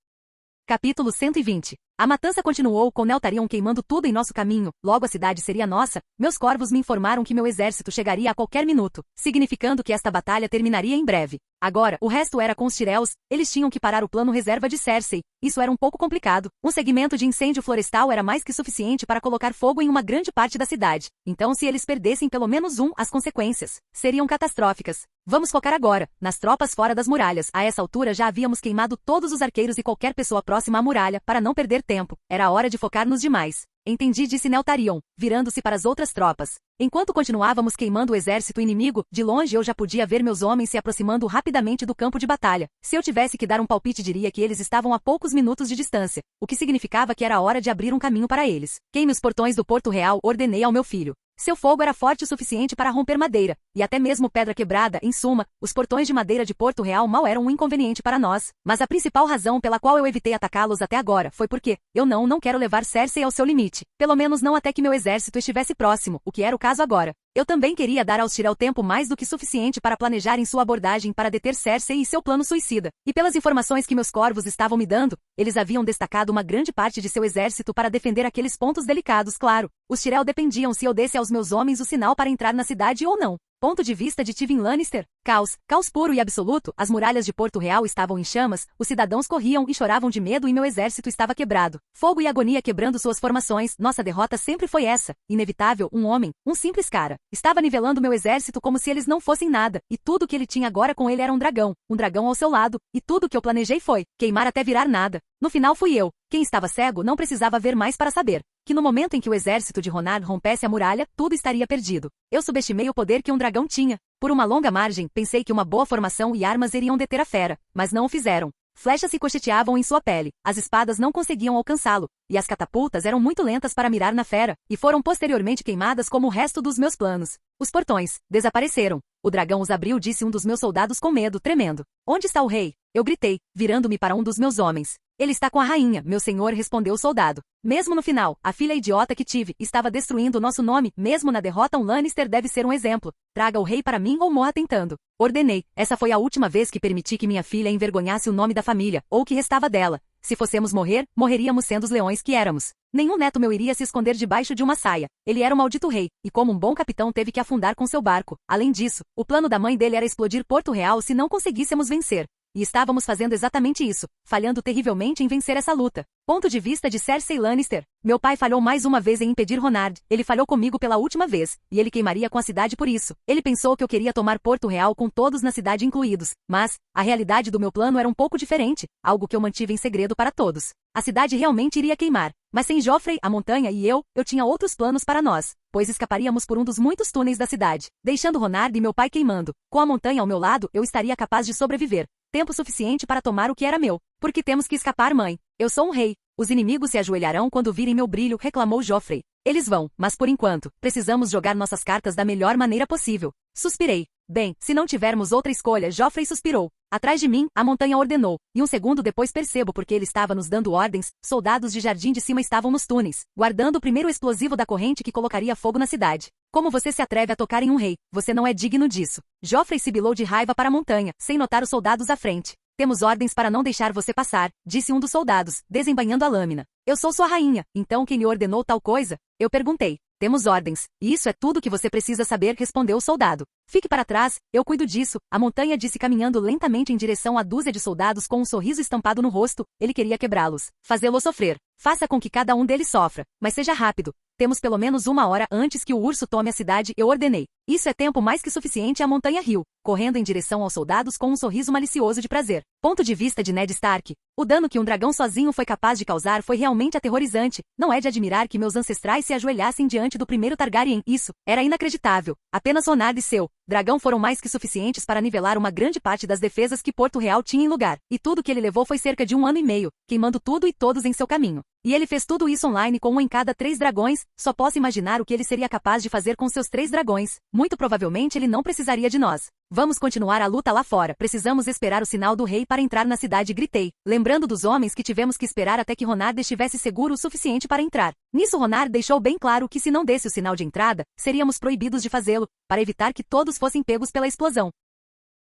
Capítulo 120. A matança continuou com Neltarion queimando tudo em nosso caminho, logo a cidade seria nossa. Meus corvos me informaram que meu exército chegaria a qualquer minuto, significando que esta batalha terminaria em breve. Agora, o resto era com os Tyrells, eles tinham que parar o plano reserva de Cersei. Isso era um pouco complicado. Um segmento de incêndio florestal era mais que suficiente para colocar fogo em uma grande parte da cidade. Então se eles perdessem pelo menos as consequências seriam catastróficas. Vamos focar agora, nas tropas fora das muralhas. A essa altura já havíamos queimado todos os arqueiros e qualquer pessoa próxima à muralha, para não perder tempo. Era hora de focar nos demais. Entendi, disse Neltarion, virando-se para as outras tropas. Enquanto continuávamos queimando o exército inimigo, de longe eu já podia ver meus homens se aproximando rapidamente do campo de batalha. Se eu tivesse que dar um palpite, diria que eles estavam a poucos minutos de distância, o que significava que era hora de abrir um caminho para eles. Queime os portões do Porto Real, ordenei ao meu filho. Seu fogo era forte o suficiente para romper madeira, e até mesmo pedra quebrada. Em suma, os portões de madeira de Porto Real mal eram um inconveniente para nós, mas a principal razão pela qual eu evitei atacá-los até agora foi porque eu não quero levar Cersei ao seu limite, pelo menos não até que meu exército estivesse próximo, o que era o caso agora. Eu também queria dar aos Tyrell tempo mais do que suficiente para planejarem sua abordagem para deter Cersei e seu plano suicida. E pelas informações que meus corvos estavam me dando, eles haviam destacado uma grande parte de seu exército para defender aqueles pontos delicados, claro. Os Tyrell dependiam se eu desse aos meus homens o sinal para entrar na cidade ou não. Ponto de vista de Tywin Lannister. Caos puro e absoluto, as muralhas de Porto Real estavam em chamas, os cidadãos corriam e choravam de medo e meu exército estava quebrado. Fogo e agonia quebrando suas formações, nossa derrota sempre foi essa. Inevitável, um homem, um simples cara. Estava nivelando meu exército como se eles não fossem nada, e tudo que ele tinha agora com ele era um dragão ao seu lado, e tudo que eu planejei foi queimar até virar nada. No final fui eu. Quem estava cego não precisava ver mais para saber que no momento em que o exército de Ronard rompesse a muralha, tudo estaria perdido. Eu subestimei o poder que um dragão tinha. Por uma longa margem, pensei que uma boa formação e armas iriam deter a fera, mas não o fizeram. Flechas se cocheteavam em sua pele, as espadas não conseguiam alcançá-lo, e as catapultas eram muito lentas para mirar na fera, e foram posteriormente queimadas como o resto dos meus planos. Os portões desapareceram. O dragão os abriu, disse um dos meus soldados com medo, tremendo. Onde está o rei? Eu gritei, virando-me para um dos meus homens. Ele está com a rainha, meu senhor, respondeu o soldado. Mesmo no final, a filha idiota que tive estava destruindo o nosso nome, mesmo na derrota um Lannister deve ser um exemplo. Traga o rei para mim ou morra tentando. Ordenei. Essa foi a última vez que permiti que minha filha envergonhasse o nome da família, ou o que restava dela. Se fossemos morrer, morreríamos sendo os leões que éramos. Nenhum neto meu iria se esconder debaixo de uma saia. Ele era o maldito rei, e como um bom capitão teve que afundar com seu barco. Além disso, o plano da mãe dele era explodir Porto Real se não conseguíssemos vencer. E estávamos fazendo exatamente isso, falhando terrivelmente em vencer essa luta. Ponto de vista de Cersei Lannister. Meu pai falhou mais uma vez em impedir Ronard. Ele falhou comigo pela última vez, e ele queimaria com a cidade por isso. Ele pensou que eu queria tomar Porto Real com todos na cidade incluídos. Mas, a realidade do meu plano era um pouco diferente, algo que eu mantive em segredo para todos. A cidade realmente iria queimar. Mas sem Joffrey, a montanha e eu tinha outros planos para nós, pois escaparíamos por um dos muitos túneis da cidade, deixando Ronard e meu pai queimando. Com a montanha ao meu lado, eu estaria capaz de sobreviver. Tempo suficiente para tomar o que era meu. Porque temos que escapar, mãe. Eu sou um rei. Os inimigos se ajoelharão quando virem meu brilho, reclamou Joffrey. Eles vão, mas por enquanto, precisamos jogar nossas cartas da melhor maneira possível. Suspirei. Bem, se não tivermos outra escolha, Joffrey suspirou. Atrás de mim, a montanha ordenou, e um segundo depois percebo porque ele estava nos dando ordens, soldados de Jardim de Cima estavam nos túneis, guardando o primeiro explosivo da corrente que colocaria fogo na cidade. Como você se atreve a tocar em um rei? Você não é digno disso. Joffrey sibilou de raiva para a montanha, sem notar os soldados à frente. Temos ordens para não deixar você passar, disse um dos soldados, desembainhando a lâmina. Eu sou sua rainha, então quem lhe ordenou tal coisa? Eu perguntei. Temos ordens, e isso é tudo que você precisa saber, respondeu o soldado. Fique para trás, eu cuido disso, a montanha disse caminhando lentamente em direção à dúzia de soldados com um sorriso estampado no rosto, ele queria quebrá-los, fazê-los sofrer. Faça com que cada um deles sofra, mas seja rápido. Temos pelo menos 1 hora antes que o urso tome a cidade, eu ordenei. Isso é tempo mais que suficiente, a montanha riu, correndo em direção aos soldados com um sorriso malicioso de prazer. Ponto de vista de Ned Stark. O dano que um dragão sozinho foi capaz de causar foi realmente aterrorizante. Não é de admirar que meus ancestrais se ajoelhassem diante do primeiro Targaryen. Isso era inacreditável. Apenas Ronard e seu dragão foram mais que suficientes para nivelar uma grande parte das defesas que Porto Real tinha em lugar. E tudo que ele levou foi cerca de 1 ano e meio, queimando tudo e todos em seu caminho. E ele fez tudo isso online com um em cada 3 dragões. Só posso imaginar o que ele seria capaz de fazer com seus 3 dragões. Muito provavelmente ele não precisaria de nós. Vamos continuar a luta lá fora. Precisamos esperar o sinal do rei para entrar na cidade, gritei, lembrando dos homens que tivemos que esperar até que Ronard estivesse seguro o suficiente para entrar. Nisso Ronard deixou bem claro que se não desse o sinal de entrada, seríamos proibidos de fazê-lo, para evitar que todos fossem pegos pela explosão.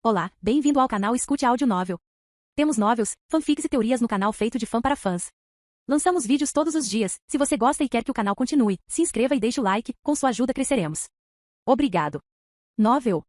Olá, bem-vindo ao canal Escute Áudio Novel. Temos novels, fanfics e teorias no canal feito de fã para fãs. Lançamos vídeos todos os dias. Se você gosta e quer que o canal continue, se inscreva e deixe o like, com sua ajuda cresceremos. Obrigado. Novel.